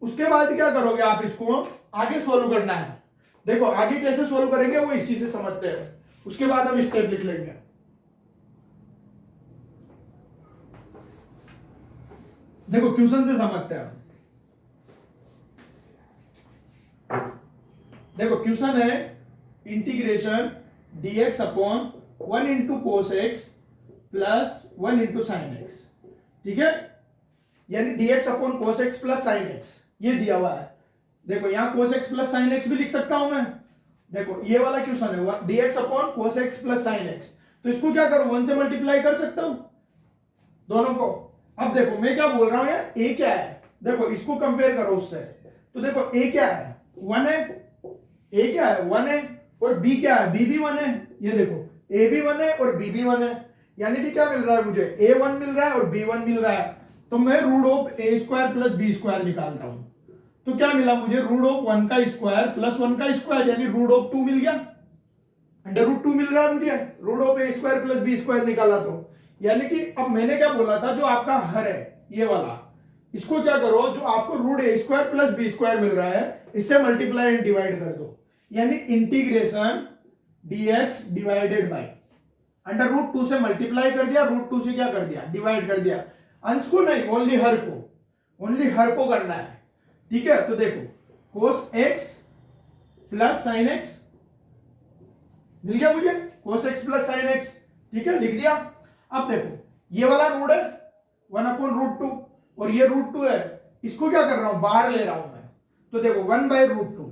उसके बाद क्या करोगे आप, इसको आगे सोल्व करना है। देखो आगे कैसे सोल्व करेंगे वो इसी से समझते हैं, उसके बाद हम स्टेप लिख लेंगे। देखो क्वेश्चन से समझते हैं। देखो क्वेश्चन है integration dx upon 1 into cos X plus 1 into sine x, ठीक है, यानी dx upon cos X plus sine x ये दिया हुआ है। देखो यहां कोस एक्स प्लस साइन एक्स भी लिख सकता हूं मैं। देखो ये वाला क्वेश्चन है dx upon cos X plus sine x, तो इसको क्या करूं, 1 से मल्टीप्लाई कर सकता हूं दोनों को। अब देखो मैं क्या बोल रहा हूं यार, a क्या है, देखो इसको कंपेयर करो उससे, तो देखो a क्या है 1 है, a क्या है 1 है, और b क्या है b भी 1 है, ये देखो a भी 1 है और b भी 1 है, यानी कि क्या मिल रहा है मुझे, a1 मिल रहा है और b1 मिल रहा है। तो मैं root of a square plus b square निकालता हूं, तो क्या मिला मुझे, रूट ऑफ 1 का स्क्वायर प्लस 1 का स्क्वायर, यानी रूट ऑफ 2 मिल गया, √2 मिल रहा है मुझे, root of a square plus b square निकाला तो। यानी कि अब मैंने क्या बोला था, जो आपका हर है ये वाला, इसको क्या करो, जो आपको रूट ए स्क्वायर प्लस बी स्क्वायर मिल रहा है इससे मल्टीप्लाई एंड डिवाइड कर दो, यानी इंटीग्रेशन dx डिवाइडेड बाय √2 से मल्टीप्लाई कर दिया, √2 से क्या कर दिया, डिवाइड कर दिया, अंश को नहीं ओनली हर को, ओनली हर को करना है, ठीक है। तो देखो cos x plus sine X मिल गया मुझे, cos x plus sine x, ठीक है, लिख दिया। अब देखो ये वाला रूट है 1 अपॉन √2 और ये √2 है, इसको क्या कर रहा हूं, बाहर ले रहा हूं मैं, तो देखो 1 by √2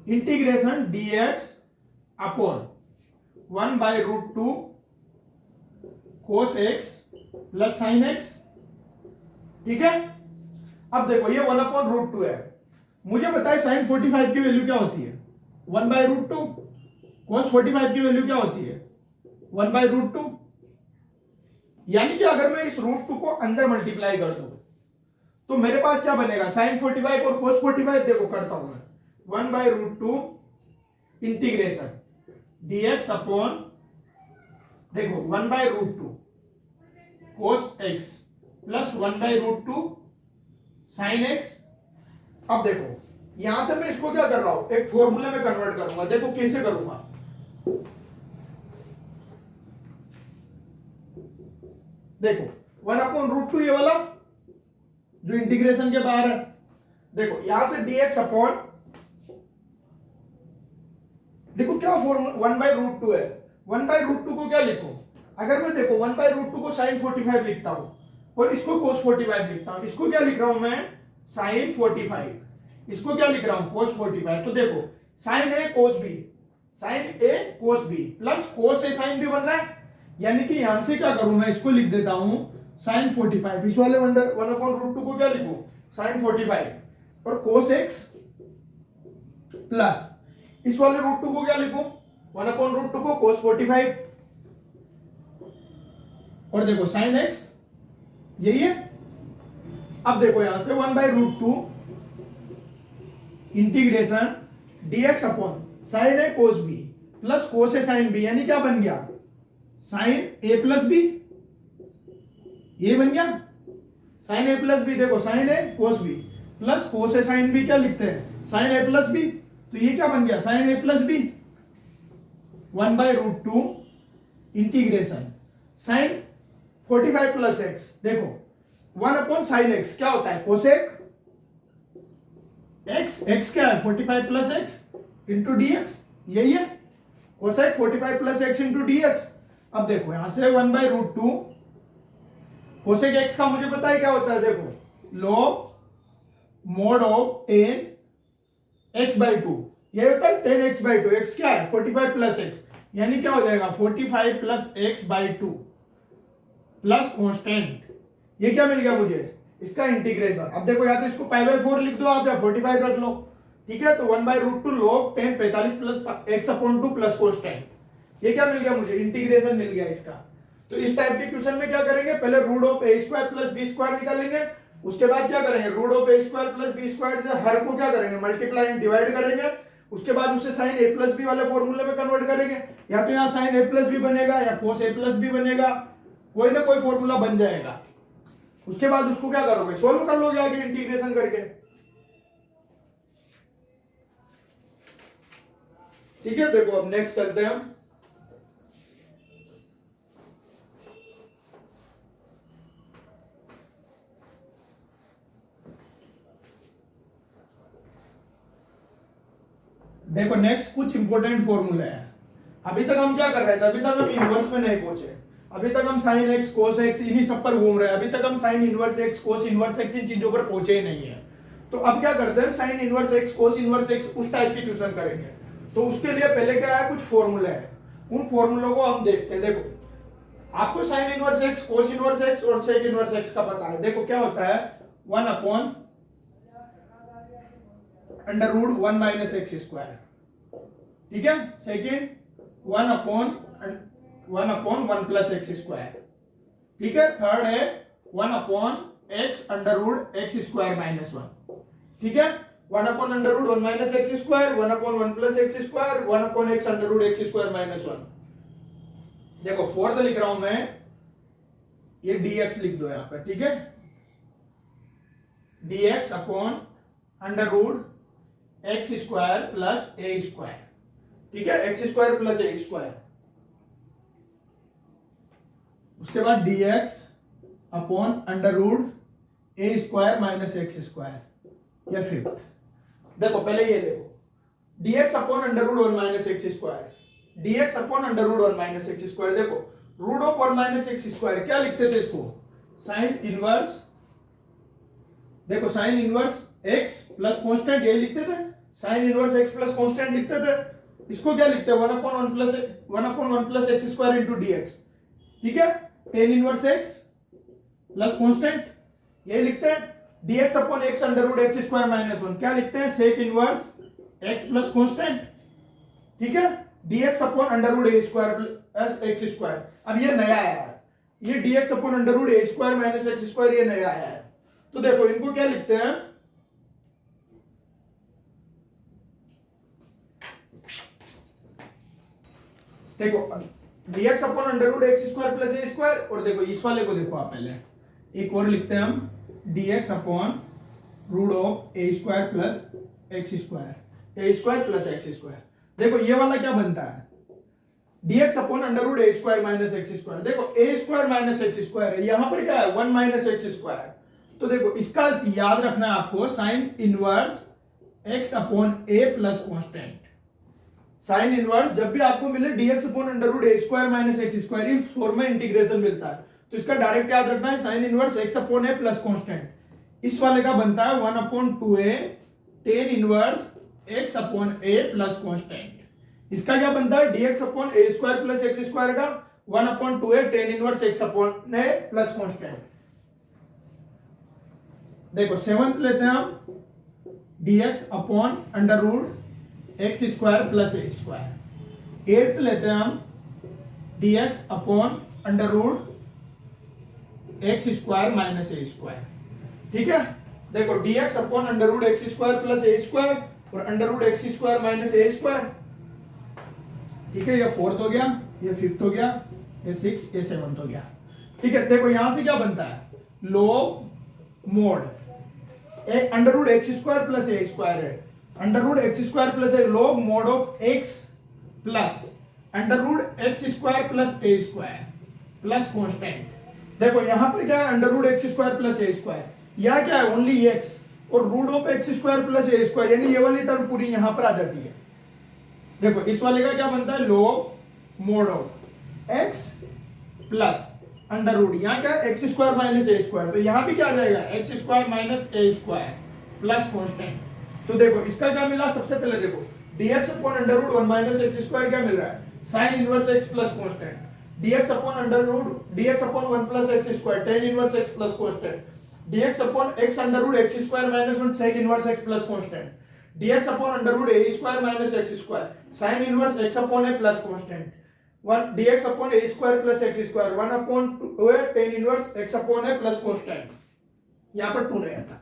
integration dx upon 1 by √2 cos x plus sine x, ठीक है। अब देखो ये 1 अपॉन √2 है, मुझे बताए साइन 45 की वैल्यू क्या होती है, 1 बाय √2, cos 45 की वैल्यू क्या होती है 1 बाय √2, यानी कि अगर मैं इस √2 को अंदर मल्टीप्लाई कर दूं तो मेरे पास क्या बनेगा, साइन 45 और cos 45, देखो करता हूं मैं, 1 बाय √2 इंटीग्रेशन dx अपॉन, देखो 1 by √2 cos x plus 1 by √2 sine x। अब देखो यहां से मैं इसको क्या कर रहा हूं, एक फॉर्मूले में कन्वर्ट करूंगा, देखो कैसे करूंगा। देखो 1 अपॉन √2 ये वाला जो इंटीग्रेशन के बाहर है, देखो यहां से dx अपॉन, देखो क्या फॉर्मूला 1 बाय √2 है, 1 बाय √2 को क्या लिखो, अगर मैं देखो 1 बाय √2 को साइन 45 लिखता हूं और इसको cos 45 लिखता हूं, इसको क्या लिख रहा हूं मैं, साइन 45, इसको क्या लिख रहा हूं, cos 45। तो देखो sine A cos b, sign A cos b plus cos A sine b बन रहा है, यानी कि यहां से क्या करूं मैं, इसको लिख देता हूं साइन 45, इस वाले 1 अपॉन √2 को क्या लिखूं, साइन 45, और cos x प्लस इस वाले √2 को क्या लिखूं, 1 अपॉन √2 को cos 45, और देखो साइन x यही है। अब देखो यहां से 1 by √2 integration dx upon sine A cos b plus cos A sine b, यानी क्या बन गया, साइन ए प्लस बी, ये बन गया साइन ए प्लस बी, देखो sine A cos b plus cos A sine b क्या लिखते हैं, साइन ए प्लस बी, तो ये क्या बन गया, sine A plus B. 1 by √2 integration sine 45 plus X, देखो 1 अपॉन साइन एक्स क्या होता है, कोसेक एक्स, एक्स क्या है 45 प्लस एक्स इंटू dx, यही है cosec 45 plus x into dx। अब देखो यहां से 1 बाय √2 कोसेक एक्स का मुझे पता है क्या होता है, देखो log mod of ten x by 2, यही होता है 10x/2, एक्स क्या है 45 प्लस एक्स, यानी क्या हो जाएगा 45 plus x by 2, plus constant, ये क्या मिल गया मुझे, इसका इंटीग्रेशन। अब देखो या तो इसको π/4 लिख दो आप या 45 रख लो, ठीक है। तो 1/√2 log 10 45 plus x/2 plus constant, ये क्या मिल गया मुझे, इंटीग्रेशन मिल गया इसका। तो इस टाइप के क्वेश्चन में क्या करेंगे, पहले root of a square plus b square निकालेंगे, उसके बाद क्या करेंगे, root of a square plus b square से हर को क्या करेंगे, मल्टीप्लाई एंड डिवाइड करेंगे, उसके बाद उसे साइन a प्लस b वाले फॉर्मूले में कन्वर्ट करेंगे। या तो यहाँ साइन a प्लस b बनेगा या कोस a प्लस b बनेगा, कोई ना कोई फॉर्मूला बन जाएगा। उसके बाद उसको क्या करोगे, सोल्व कर लोगे आगे इंटीग्रेशन करके, ठीक है। देखो अब नेक्स्ट चलते हैं हम। देखो नेक्स्ट कुछ इंपॉर्टेंट फॉर्मूला है। अभी तक हम क्या कर रहे थे, अभी तक हम इनवर्स में नहीं पहुंचे, अभी तक हम साइन एक्स कोस एक्स इन्हीं सब पर घूम रहे हैं, अभी तक हम sine inverse X cos inverse X इन चीजों पर पहुंचे ही नहीं है। तो अब क्या करते हैं, sign inverse X cos inverse x उस टाइप की क्वेश्चन करेंगे। तो उसके लिए पहले क्या है, कुछ फॉर्मूला है, उन फॉर्मूलों को हम देखते हैं। देखो आपको sign inverse X cos inverse x और सेक इनवर्स एक्स का पता है। देखो क्या होता है, 1/√1 - x², ठीक है। सेकेंड 1/1 + x², ठीक है। थर्ड है 1/x √x² - 1, ठीक है। 1/√1 - x², 1/1 + x², 1/x √x² - 1। देखो फोर्थ लिख रहा हूं मैं, ये dx लिख दो यहां पे, ठीक है। dx √x² + a², ठीक है, x² + a²। उसके बाद dx √a² - x², या फिफ्थ। देखो पहले ये देखो, dx √1 - x², dx √1 - x²। देखो रूट ऑफ 1 - x², क्या लिखते थे इसको, साइन इनवर्स, देखो sign inverse x plus constant, यही लिखते थे, sign inverse x plus constant लिखते थे। इसको क्या लिखते हैं, 1/1 + x² इंटू dx, ठीक है। Tan inverse x plus constant, यही लिखते हैं। dx x √x² - 1, क्या लिखते हैं, sec inverse x plus constant, ठीक है। dx √a² + x²। अब ये नया आया है, ये dx √a² - x², ये नया आया है। तो देखो इनको क्या लिखते हैं, देखो dx √x² + a², और देखो इस वाले को देखो आप पहले, एक और लिखते हैं हम, dx √a² + x², a² + x²। देखो ये वाला क्या बनता है, dx √a² - x²। देखो a² - x², यहां पर क्या है, 1 - x²। तो देखो इसका याद रखना है आपको, sine inverse x/a plus constant. Sine inverse जब भी आपको मिले dx √a² - x², इस फॉर्म में इंटीग्रेशन मिलता है, तो इसका डायरेक्ट याद रखना है, sine inverse x/a plus constant. इस वाले का बनता है 1/2a tan inverse x/a plus constant. इसका क्या बनता है, dx √a² + x² का 1/2a tan inverse x/a plus constant. देखो सेवंथ लेते हैं हम, dx √x² + a²। एट्थ लेते हैं हम, dx √x² - a², ठीक है। देखो dx √x² + a² और √x² - a², ठीक है। ये फोर्थ हो गया, ये फिफ्थ हो गया, ये सिक्स, ये सेवंथ हो गया, ठीक है। देखो यहां से क्या बनता है, लॉग मोड √x² + a² है, √x² + a log mod of x plus √x² + a² plus constant. देखो यहां पर क्या है, √x² + a², यह क्या है, ओनली x, और √x² + a², यानी ये वाली टर्म पूरी यहां पर आ जाती है। देखो इस वाले का क्या बनता है, log mod of x plus √ यहाँ क्या है, x² - a², तो यहाँ भी क्या आ जाएगा, x² - a² प्लस कांस्टेंट। तो देखो इसका क्या मिला, सबसे पहले देखो dx √1 - x² क्या मिल रहा है, sine inverse x plus constant. dx upon under root dx upon 1 plus x square tan inverse x plus constant dx upon x under root x square minus 1 sec inverse x plus constant dx upon under root a square minus x square sin inverse x upon a plus constant 1 dx upon a square plus x square 1 upon 2 है tan inverse x upon a plus constant, यहां पर 2 रहेगा।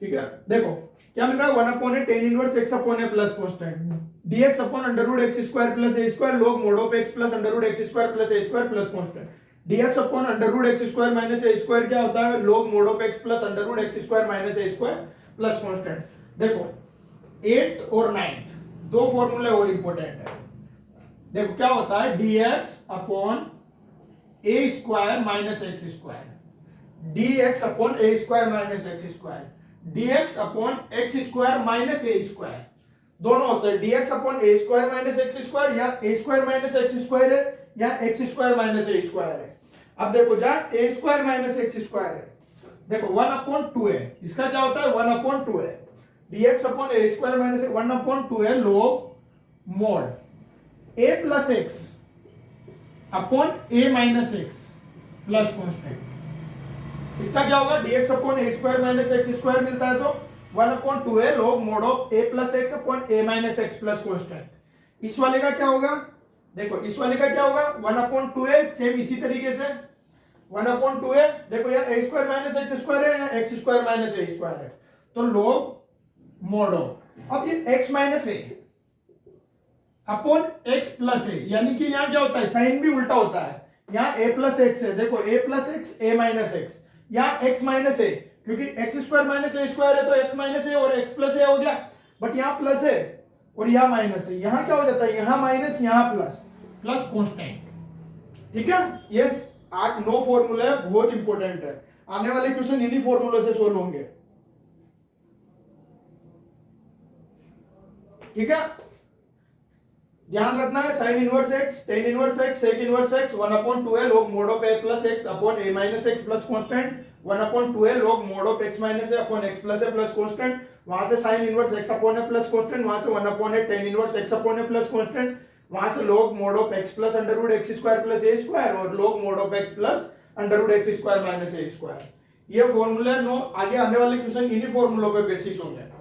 ठीक है, देखो क्या मिल रहा है 1 upon a tan inverse x upon a plus constant dx upon under root x square plus a square log mod of x plus under root x square plus a square plus constant dx upon under root x square minus a square क्या होता है log mod of x plus under root x square minus a square plus constant. देखो 8th और 9th दो फॉर्मूले और important है। देखो क्या होता है dx upon a square minus x square dx upon a square minus x square dx upon x square minus a square दोनों होते हैं। dx upon a square minus x square या a square minus x square है या x square minus a square है। अब देखो जहां a square minus x square है, देखो 1 अपॉन 2 है, इसका क्या होता है 1 अपॉन 2 है। dx upon a square minus 1 upon 2 है log mod a plus x upon a minus x plus constant, इसका क्या होगा dx upon a square minus x square मिलता है तो 1 अपॉन 2 है log mod of a plus x upon a minus x plus constant. इस वाले का क्या होगा, देखो इस वाले का क्या होगा 1 अपॉन 2 है, सेम इसी तरीके से 1 अपॉन 2 है। देखो यहाँ a square minus x square है या x square minus a square है तो log mod ऑफ, अब ये x minus a upon x प्लस a, यानी कि यहाँ क्या होता है साइन भी उल्टा होता है, यहाँ a प्लस x है, देखो a plus x a minus x, यहाँ x माइनस a क्योंकि x square minus a square है तो x माइनस a और x प्लस a हो गया, बट यहाँ प्लस है और यहाँ माइनस है, यहाँ क्या हो जाता है यहाँ माइनस यहाँ प्लस प्लस कांस्टेंट। ठीक है, ये 8-9 फॉर्मूले बहुत इंपॉर्टेंट है, आने वाले क्वेश्चन इन्हीं फॉर्मूलों से सोल्व होंगे। ठीक है, ध्यान रखना है sine inverse x tan inverse x sec inverse x 1 upon 2 है log mod of a plus x upon a minus x plus constant 1 upon 2 है log mod of x minus a upon x प्लस a plus constant, वहां से sign inverse x upon a plus constant, वहां से 1 upon a tan inverse x upon a plus constant, वहां से log mod of x plus under root x square plus a square और log mod of x plus under root x square minus a square. ये फॉर्मूले no आगे आने वाले question इन्हीं फॉर्मूलों पे बेसिस होंगे।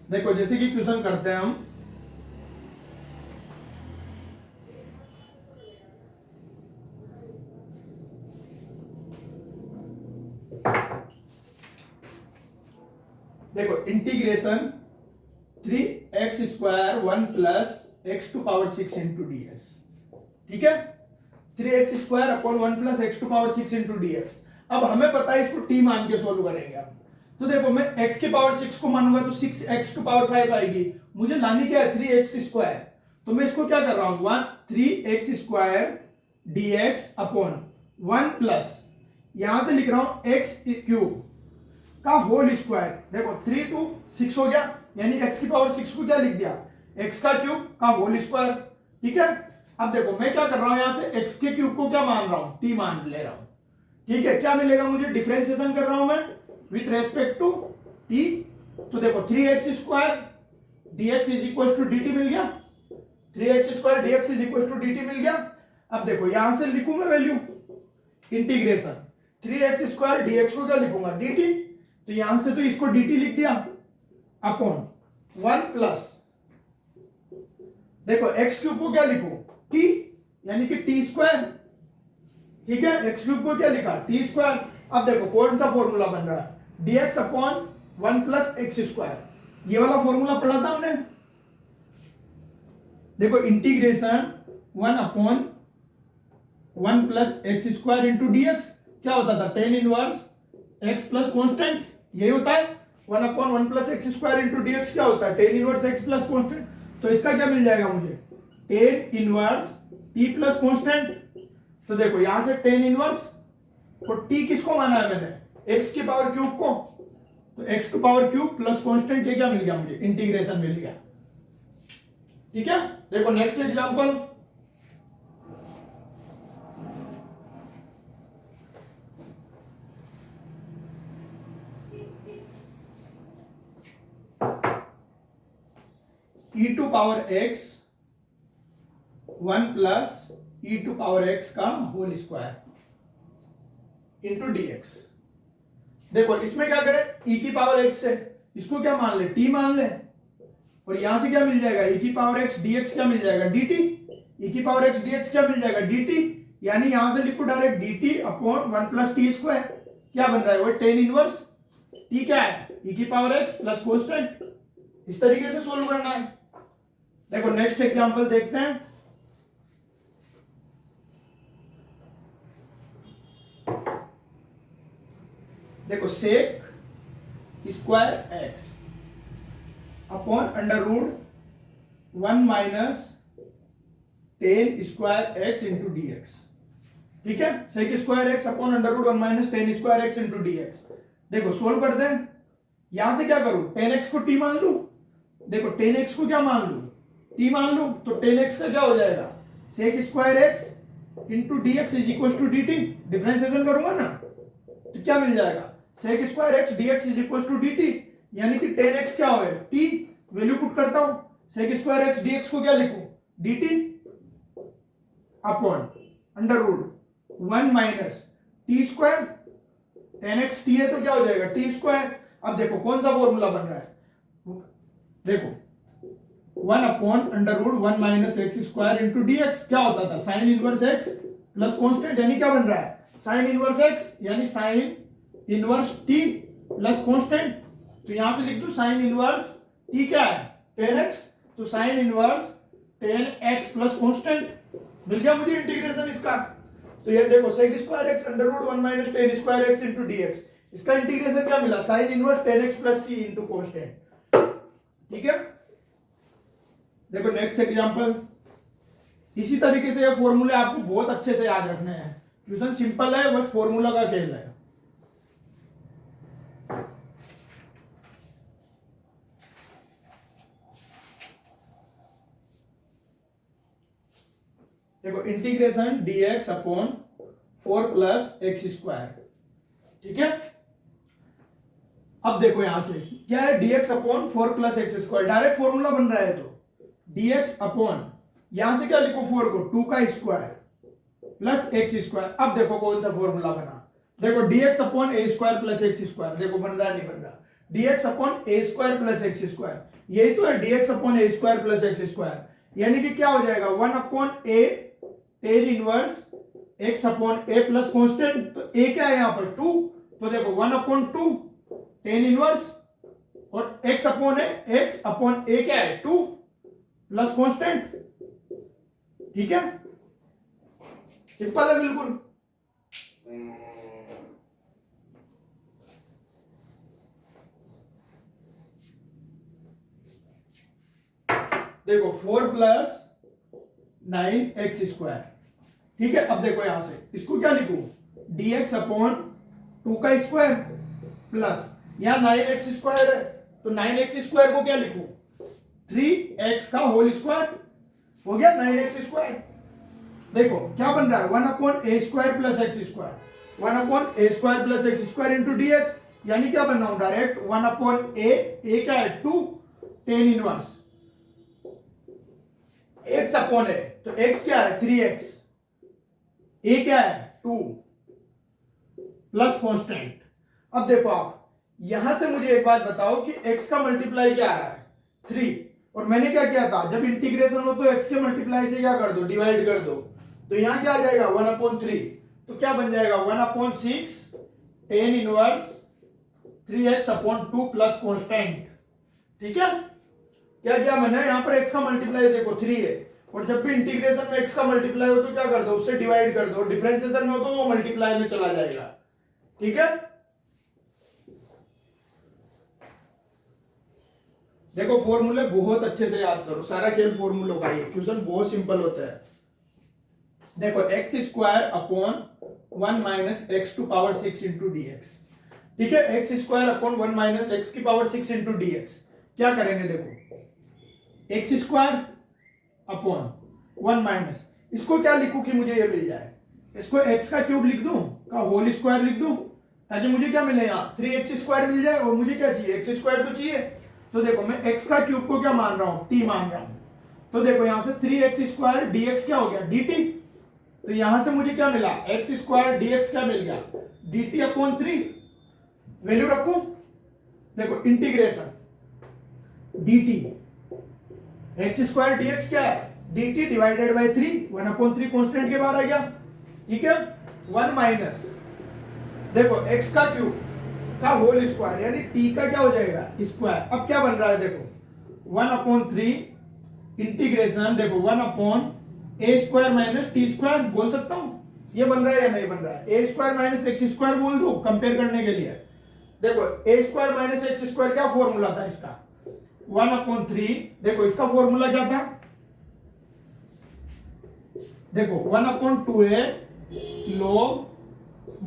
देखो जैसे कि क्वेश्चन करते हैं हम, देखो integration 3x square 1 plus x to power 6 into ds। ठीक है, 3x square upon 1 plus x to power 6 into ds। अब हमें पता है इसको t मान के सोल्व करेंगे हम, तो देखो मैं x की पावर 6 को मानूंगा तो 6x टू पावर 5 आएगी, मुझे लानी क्या है 3x स्क्वायर, तो मैं इसको क्या कर रहा हूं 3x square dx upon 1 plus यहां से लिख रहा हूं x क्यूब का होल स्क्वायर। देखो 3 to 6 हो गया, यानी x की पावर 6 को क्या लिख दिया x का क्यूब का होल स्क्वायर। ठीक है, अब देखो मैं क्या कर रहा हूं यहां से x के क्यूब को क्या मान रहा हूं t मान ले रहा हूं। ठीक है, क्या मिलेगा मुझे, डिफरेंशिएशन कर रहा हूं मैं विथ रेस्पेक्ट टू t, तो देखो 3x square dx is equal to dt मिल गया, 3x square dx is equal to dt मिल गया। अब देखो यहां से लिखूं मैं value integration 3x square dx को क्या लिखूंगा dt, तो यहां से तो इसको dt लिख दिया अपॉन 1 प्लस देखो x क्यूब को क्या लिखूं t, यानी कि t स्क्वायर। ठीक है, x क्यूब को क्या लिखा t स्क्वायर। अब देखो कौन सा फॉर्मूला बन रहा है dx upon 1 plus x square, ये वाला फॉर्मूला पढ़ा था हमने। देखो integration 1 upon 1 plus x square into dx क्या होता था tan inverse x plus constant, यही होता है 1 upon 1 plus x square into dx क्या होता है tan inverse x plus constant, तो इसका क्या मिल जाएगा मुझे tan inverse t plus constant. तो देखो यहां से tan इनवर्स और t किसको माना है मैंने x की पावर क्यूब को, तो x to power cube plus constant, ये क्या मिल गया मुझे इंटीग्रेशन मिल गया। ठीक है, देखो next example, e to power x 1 plus e to power x का होल स्क्वायर इंटू dx। देखो इसमें क्या करें, e की पावर x है, इसको क्या मान ले, t मान ले, और यहां से क्या मिल जाएगा, e की पावर x dx क्या मिल जाएगा, dt। e की पावर x dx क्या मिल जाएगा, dt, यानी यहां से लिखो direct dt upon 1 plus T square. क्या बन रहा है, वो टेन इनवर्स t क्या है, e की पावर x प्लस कांस्टेंट। इस तरीके से सोल्व करना है। देखो नेक्स्ट एग्जांपल देखते हैं। देखो sec square x upon under root 1 minus 10 square x into D x. ठीक है, sec square x upon under root 1 minus 10 square x into D x. देखो सोल्व करते हैं। यहां से क्या करूं, 10x को t मान लू। देखो 10x को क्या मान लू, t मान लू, तो 10x का क्या हो जाएगा, sec square x into D x is equal to d t. Differentiation करूंगा ना तो क्या मिल जाएगा, sec square x d x is equal to d t, यानी कि 10x क्या हो, t वैल्यू पुट करता हूं, sec square x d x को क्या लिखूं, d t upon under root 1 minus t square, 10x t है तो क्या हो जाएगा टी स्क्वायर। अब देखो कौन सा फॉर्मूला बन रहा है, देखो 1 upon under root 1 minus x square into D x क्या होता था, sine inverse x plus constant, यानी क्या बन रहा है, साइन इनवर्स एक्स यानी sine inverse t plus constant. तो यहां से लिख दू साइन इनवर्स टी क्या है 10x, तो sine inverse 10x plus constant मिल गया मुझे इंटीग्रेशन इसका। तो ये देखो sec square X under root 1 minus 10 square x into dx, इसका इंटीग्रेशन क्या मिला, sine inverse 10x plus C into constant. ठीक है, देखो नेक्स्ट एग्जांपल। इसी तरीके से ये फॉर्मूले आपको बहुत अच्छे से याद रखने हैं, क्वेश्चन सिंपल है, बस फॉर्मूला का खेल है। देखो integration dx upon 4 plus x square. ठीक है, अब देखो यहां से क्या है, dx upon 4 plus x square, direct formula बन रहा है, तो dx अपॉन यहां से क्या लिखो 4 को 2 का स्क्वायर प्लस एक्स स्क्वायर। अब देखो कौन सा फॉर्मूला बना, देखो dx upon A square plus x square, देखो बन रहा नहीं बन रहा, dx upon A square plus x square, यही तो है dx upon A square plus x square, यानी कि क्या हो जाएगा 1 upon A tan inverse x upon A plus constant. तो a क्या है यहां पर 2, तो देखो 1 अपॉन 2 टेन इनवर्स, और x अपॉन ए क्या है 2 प्लस कांस्टेंट। ठीक है, सिंपल है बिल्कुल। देखो 4 प्लस 9x स्क्वायर। ठीक है, अब देखो यहां से इसको क्या लिखूं, dx अपॉन 2 का स्क्वायर प्लस यहां 9x स्क्वायर है, तो 9x स्क्वायर को क्या लिखूं, 3x का होल स्क्वायर, हो गया 9x स्क्वायर। देखो क्या बन रहा है 1 upon A square plus x square, 1 upon A square plus x square into dx, यानी क्या बन रहा हूं डायरेक्ट 1 अपॉन ए क्या है 2 tan inverse x upon A, तो x क्या है 3x, a क्या है 2 प्लस कांस्टेंट। अब देखो आप यहां से मुझे एक बात बताओ कि x का मल्टीप्लाई क्या आ रहा है 3, और मैंने क्या किया था, जब इंटीग्रेशन हो तो x के मल्टीप्लाई से क्या कर दो, डिवाइड कर दो, तो यहां क्या आ जाएगा 1 अपॉन 3, तो क्या बन जाएगा 1 upon 6 tan inverse 3x upon 2 plus constant. ठीक है, क्या किया मैंने, यहां पर x का मल्टीप्लाई देखो 3 है, और जब भी इंटीग्रेशन में x का मल्टीप्लाई हो तो क्या कर दो, उससे डिवाइड कर दो, डिफरेंशिएशन में हो तो वो मल्टीप्लाई में चला जाएगा। ठीक है, देखो फॉर्मूले बहुत अच्छे से याद करो, सारा खेल फॉर्मूलों का ही है, क्वेश्चन बहुत सिंपल होता है। देखो x square upon 1 minus x to power 6 into D x. ठीक है, x square upon 1 minus x की पावर 6 इंटू डी एक्स, क्या करेंगे, देखो एक्स स्क्वायर अपॉन 1 माइनस, इसको क्या लिखूं कि मुझे ये मिल जाए, इसको x का क्यूब लिख दूं का होल स्क्वायर लिख दूं, ताकि मुझे क्या मिले यहाँ 3x स्क्वायर मिल जाए, और मुझे क्या चाहिए x स्क्वायर तो चाहिए। तो देखो मैं x का क्यूब को क्या मान रहा हूं, t मान रहा हूं, तो देखो यहां से 3x² dx क्या हो गया dt। तो यहां से मुझे क्या मिला x² dx क्या मिल गया dt/3। वैल्यू रखूं, देखो इंटीग्रेशन dt x² dx क्या है dt डिवाइडेड बाय 3, 1/3 कांस्टेंट के बाहर आ गया, ठीक है। 1 माइनस देखो x का क्यूब का होल स्क्वायर यानी t का क्या हो जाएगा स्क्वायर। अब क्या बन रहा है देखो 1/3 इंटीग्रेशन देखो 1/a² माइनस t² बोल सकता हूं, ये बन रहा है या नहीं बन रहा है। a² माइनस x² बोल दो कंपेयर करने के लिए। देखो a² माइनस x² क्या फॉर्मूला था इसका 1/3। देखो इसका फॉर्मूला क्या था, देखो 1/2a log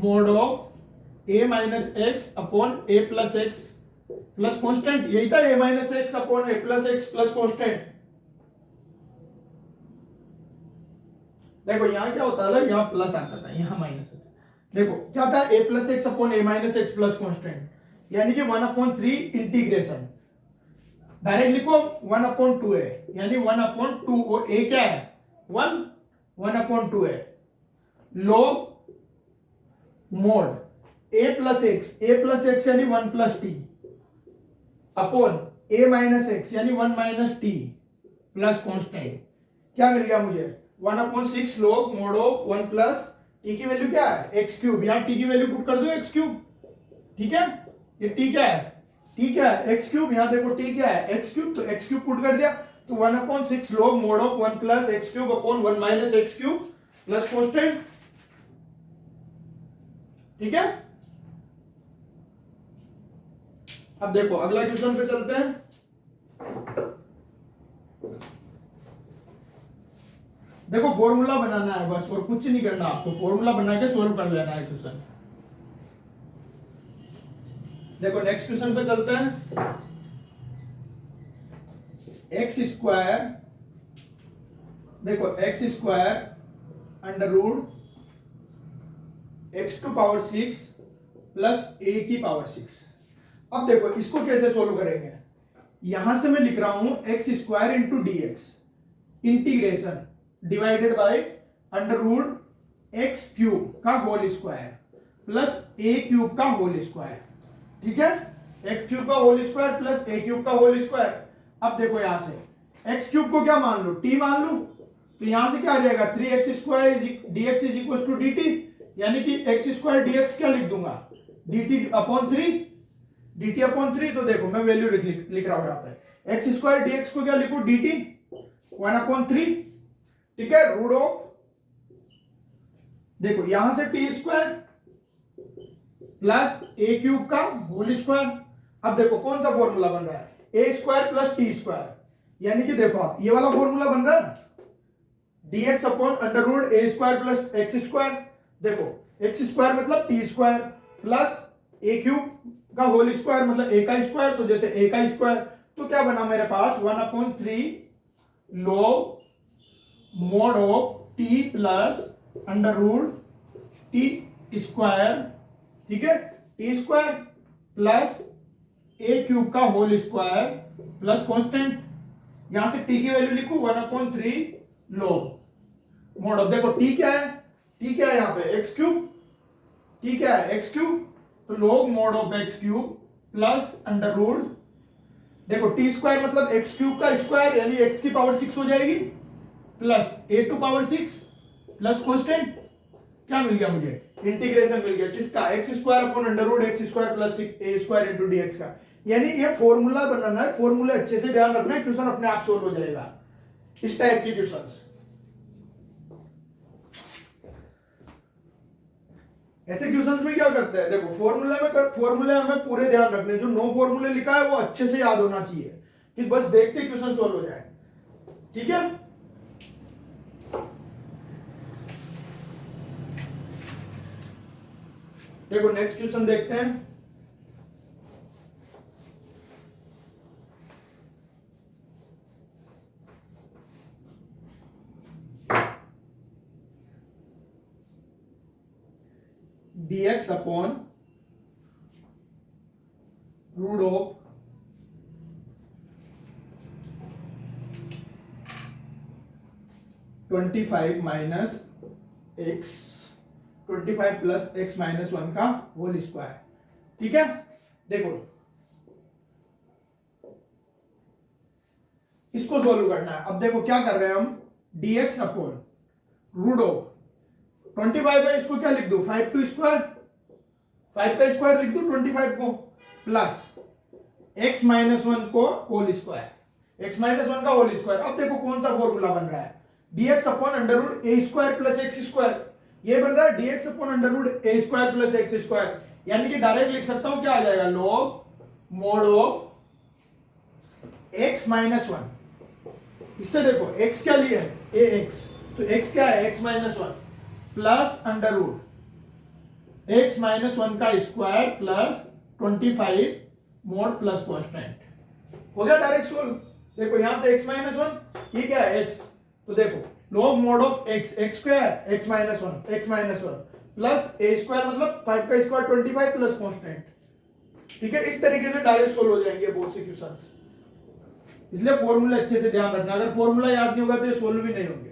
mod of a minus x upon a plus x plus constant, यही था a minus x upon a plus x plus constant. देखो यहां क्या होता था, यहां प्लस आता था यहां माइनस आता था। देखो क्या था a plus x upon a minus x plus constant, यानी कि 1/3 इंटीग्रेशन। डायरेक्ट लिखो 1/2a यानी 1/2 और a क्या है 1, 1/2a log mod a plus x यानी 1 plus T upon a minus x यानी 1 माइनस टी प्लस कॉन्स्टेंट। क्या मिल गया मुझे 1/6 log mod of 1 plus T की वैल्यू क्या है x³। यहां टी की वैल्यू पुट कर दो x³, ठीक है। ये टी क्या है ठीक है x³, यहां देखो टी क्या है x³, तो x³ पुट कर दिया तो 1/6 log mod of 1 plus x³ upon 1 minus x³ plus constant, ठीक है। अब देखो अगला क्वेश्चन पे चलते हैं। देखो फॉर्मूला बनाना है बस और कुछ नहीं करना आपको, फॉर्मूला बना के सोल्व कर लेना है क्वेश्चन। देखो नेक्स्ट क्वेश्चन पे चलते हैं। x², देखो x² under root x⁻⁶ plus a की पावर 6। अब देखो इसको कैसे सोल्व करेंगे, यहां से मैं लिख रहा हूं x² into dx integration divided by under root x³ का होल स्क्वायर प्लस a³ का होल स्क्वायर, ठीक है। x³ का होल स्क्वायर प्लस a³ का होल स्क्वायर। अब देखो यहां से x³ को क्या मान लो t मान लो, तो यहां से क्या आ जाएगा 3x² dx is equal to dt, यानी कि x² dx क्या लिख दूंगा dt/3, dt/3। तो देखो मैं वैल्यू लिख रहा हूं यहां पे x² dx को क्या लिखूं dt 1/3, ठीक है। रूट ऑफ देखो यहां से t² प्लस a³ का होल स्क्वायर। अब देखो कौन सा फॉर्मूला बन रहा है a² प्लस t², यानी कि देखो आप ये वाला फॉर्मूला बन रहा है dx upon under root a² plus x²। देखो x² मतलब t² प्लस a³ का होल स्क्वायर मतलब a का स्क्वायर, तो जैसे a का स्क्वायर तो क्या बना मेरे पास 1/3 log mod of t plus under root t², ठीक है, t² प्लस a³ का होल स्क्वायर प्लस कांस्टेंट। यहां से t की वैल्यू लिखूं 1/3 log mod ऑफ, देखो t क्या है यहां पे x³ t क्या है x³ तो log mod of x³ plus under root देखो t² मतलब x³ का स्क्वायर यानी x की पावर 6 हो जाएगी प्लस a⁻⁶ प्लस कांस्टेंट। क्या मिल गया मुझे इंटीग्रेशन मिल गया किसका x² upon under root x² plus a² into dx का। यानी ये फॉर्मूला बनाना है, फॉर्मूले अच्छे से ध्यान रखना है, क्वेश्चन अपने आप सोल्व हो जाएगा। इस टाइप की क्वेश्चंस ऐसे क्वेश्चंस में क्या करते हैं देखो फॉर्मूले हमें पूरे ध्यान रखने, जो नो फॉर्मूले लिखा है वो अच्छे से याद होना चाहिए कि बस देखते क्वेश्चन सोल्व हो जाए, ठीक है। देखो नेक्स्ट क्वेश्चन देखते हैं। dx upon root of 25 minus x 25 plus x minus 1 का होल स्क्वायर। ठीक है, देखो इसको सोल्व करना है। अब देखो क्या कर रहे हैं हम, dx अपॉन रूट ऑफ 25 है, इसको क्या लिख दो 5 टू स्क्वायर, 5 का स्क्वायर लिख दो 25 को, प्लस x माइनस 1 को होल स्क्वायर, x माइनस 1 का होल स्क्वायर। अब देखो कौन सा फॉर्मूला बन रहा है, dx अपॉन अंडर रूट ए स्क्वायर प्लस एक्स स्क्वायर, ये बन रहा है dx अपॉन अंडर रूट ए स्क्वायर प्लस एक्स स्क्वायर। यानी कि डायरेक्ट लिख सकता हूं, क्या आ जाएगा, log mode of x minus 1। इससे देखो x क्या लिया है, ax, तो x क्या है, x minus 1 plus under root x minus 1 का square plus 25 mod plus constant. हो गया डायरेक्ट सोल्व। देखो यहां से x माइनस 1, ये क्या है x, तो देखो log mode of x, x क्या है x minus 1 plus a square मतलब 5 का स्क्वायर 25 प्लस कांस्टेंट। ठीक है, इस तरीके से डायरेक्ट सोल्व हो जाएंगे बहुत से क्वेश्चंस। इसलिए फॉर्मूला अच्छे से ध्यान रखना, अगर फॉर्मूला याद नहीं होगा तो ये सोल्व भी नहीं होंगे।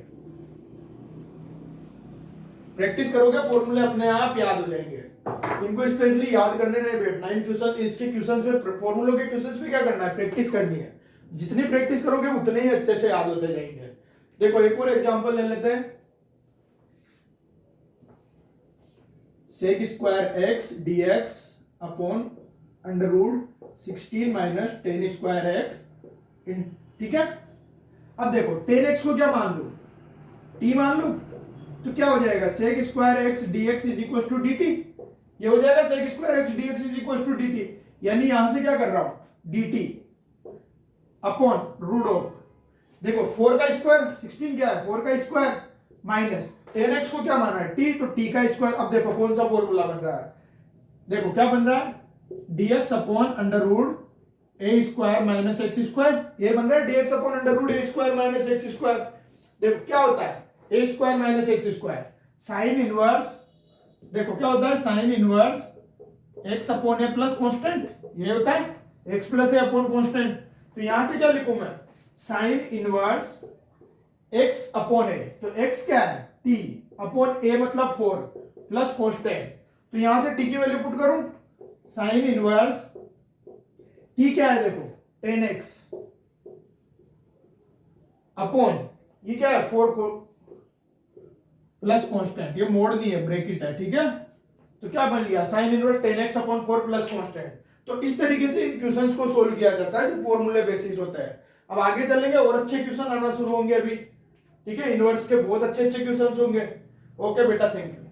प्रैक्टिस करोगे फॉर्मूले अपने आप याद हो जाएंगे, इनको स्पेशली याद करने नहीं बैठना। इन क्वेश्चन, इसके क्वेश्चंस में, फॉर्मूलों के क्वेश्चंस में क्या करना है, प्रैक्टिस करनी है। जितनी प्रैक्टिस करोगे उतने ही अच्छे से याद होते जाएंगे। देखो एक और एग्जांपल ले लेते हैं, sec square x dx upon under root 16 minus 10 square x. ठीक है, अब देखो 10x को क्या मान लू, t मान लू, तो क्या हो जाएगा, sec square x dx is equal to dt। ये हो जाएगा sec square x dx is equal to dt, यानी यहां से क्या कर रहा हूं, dt अपॉन रूट ऑफ, देखो 4 का स्क्वायर 16 क्या है 4 का स्क्वायर माइनस 10x को क्या माना है t, तो t का स्क्वायर। अब देखो कौन सा फॉर्मूला बन रहा है, देखो क्या बन रहा है, dx अपॉन अंडर रूट ए स्क्वायर माइनस एक्स स्क्वायर, ये बन रहा है dx अपॉन अंडर रूट ए स्क्वायर माइनस एक्स स्क्वायर। देखो क्या होता है A square minus x square, sine inverse, देखो क्या होता है sine inverse X upon A plus constant, ये होता है X plus A upon constant. तो यहां से क्या लिखूं मैं, sine inverse X upon A, तो एक्स क्या है t अपॉन ए मतलब 4 प्लस कांस्टेंट। तो यहां से t की वैल्यू पुट करूं, साइन इनवर्स t क्या है, देखो 10x अपॉन ये क्या है 4 को प्लस कांस्टेंट, ये मोड नहीं है ब्रैकेट है। ठीक है, तो क्या बन गया, sign inverse 10x upon 4 plus constant. तो इस तरीके से इन क्वेश्चंस को सोल्व किया जाता है जो फॉर्मूले बेसिस होता है। अब आगे चलेंगे और अच्छे क्वेश्चन आना शुरू होंगे अभी। ठीक है, इनवर्स के बहुत अच्छे क्वेश्चंस होंगे। ओके बेटा, थैंक यू।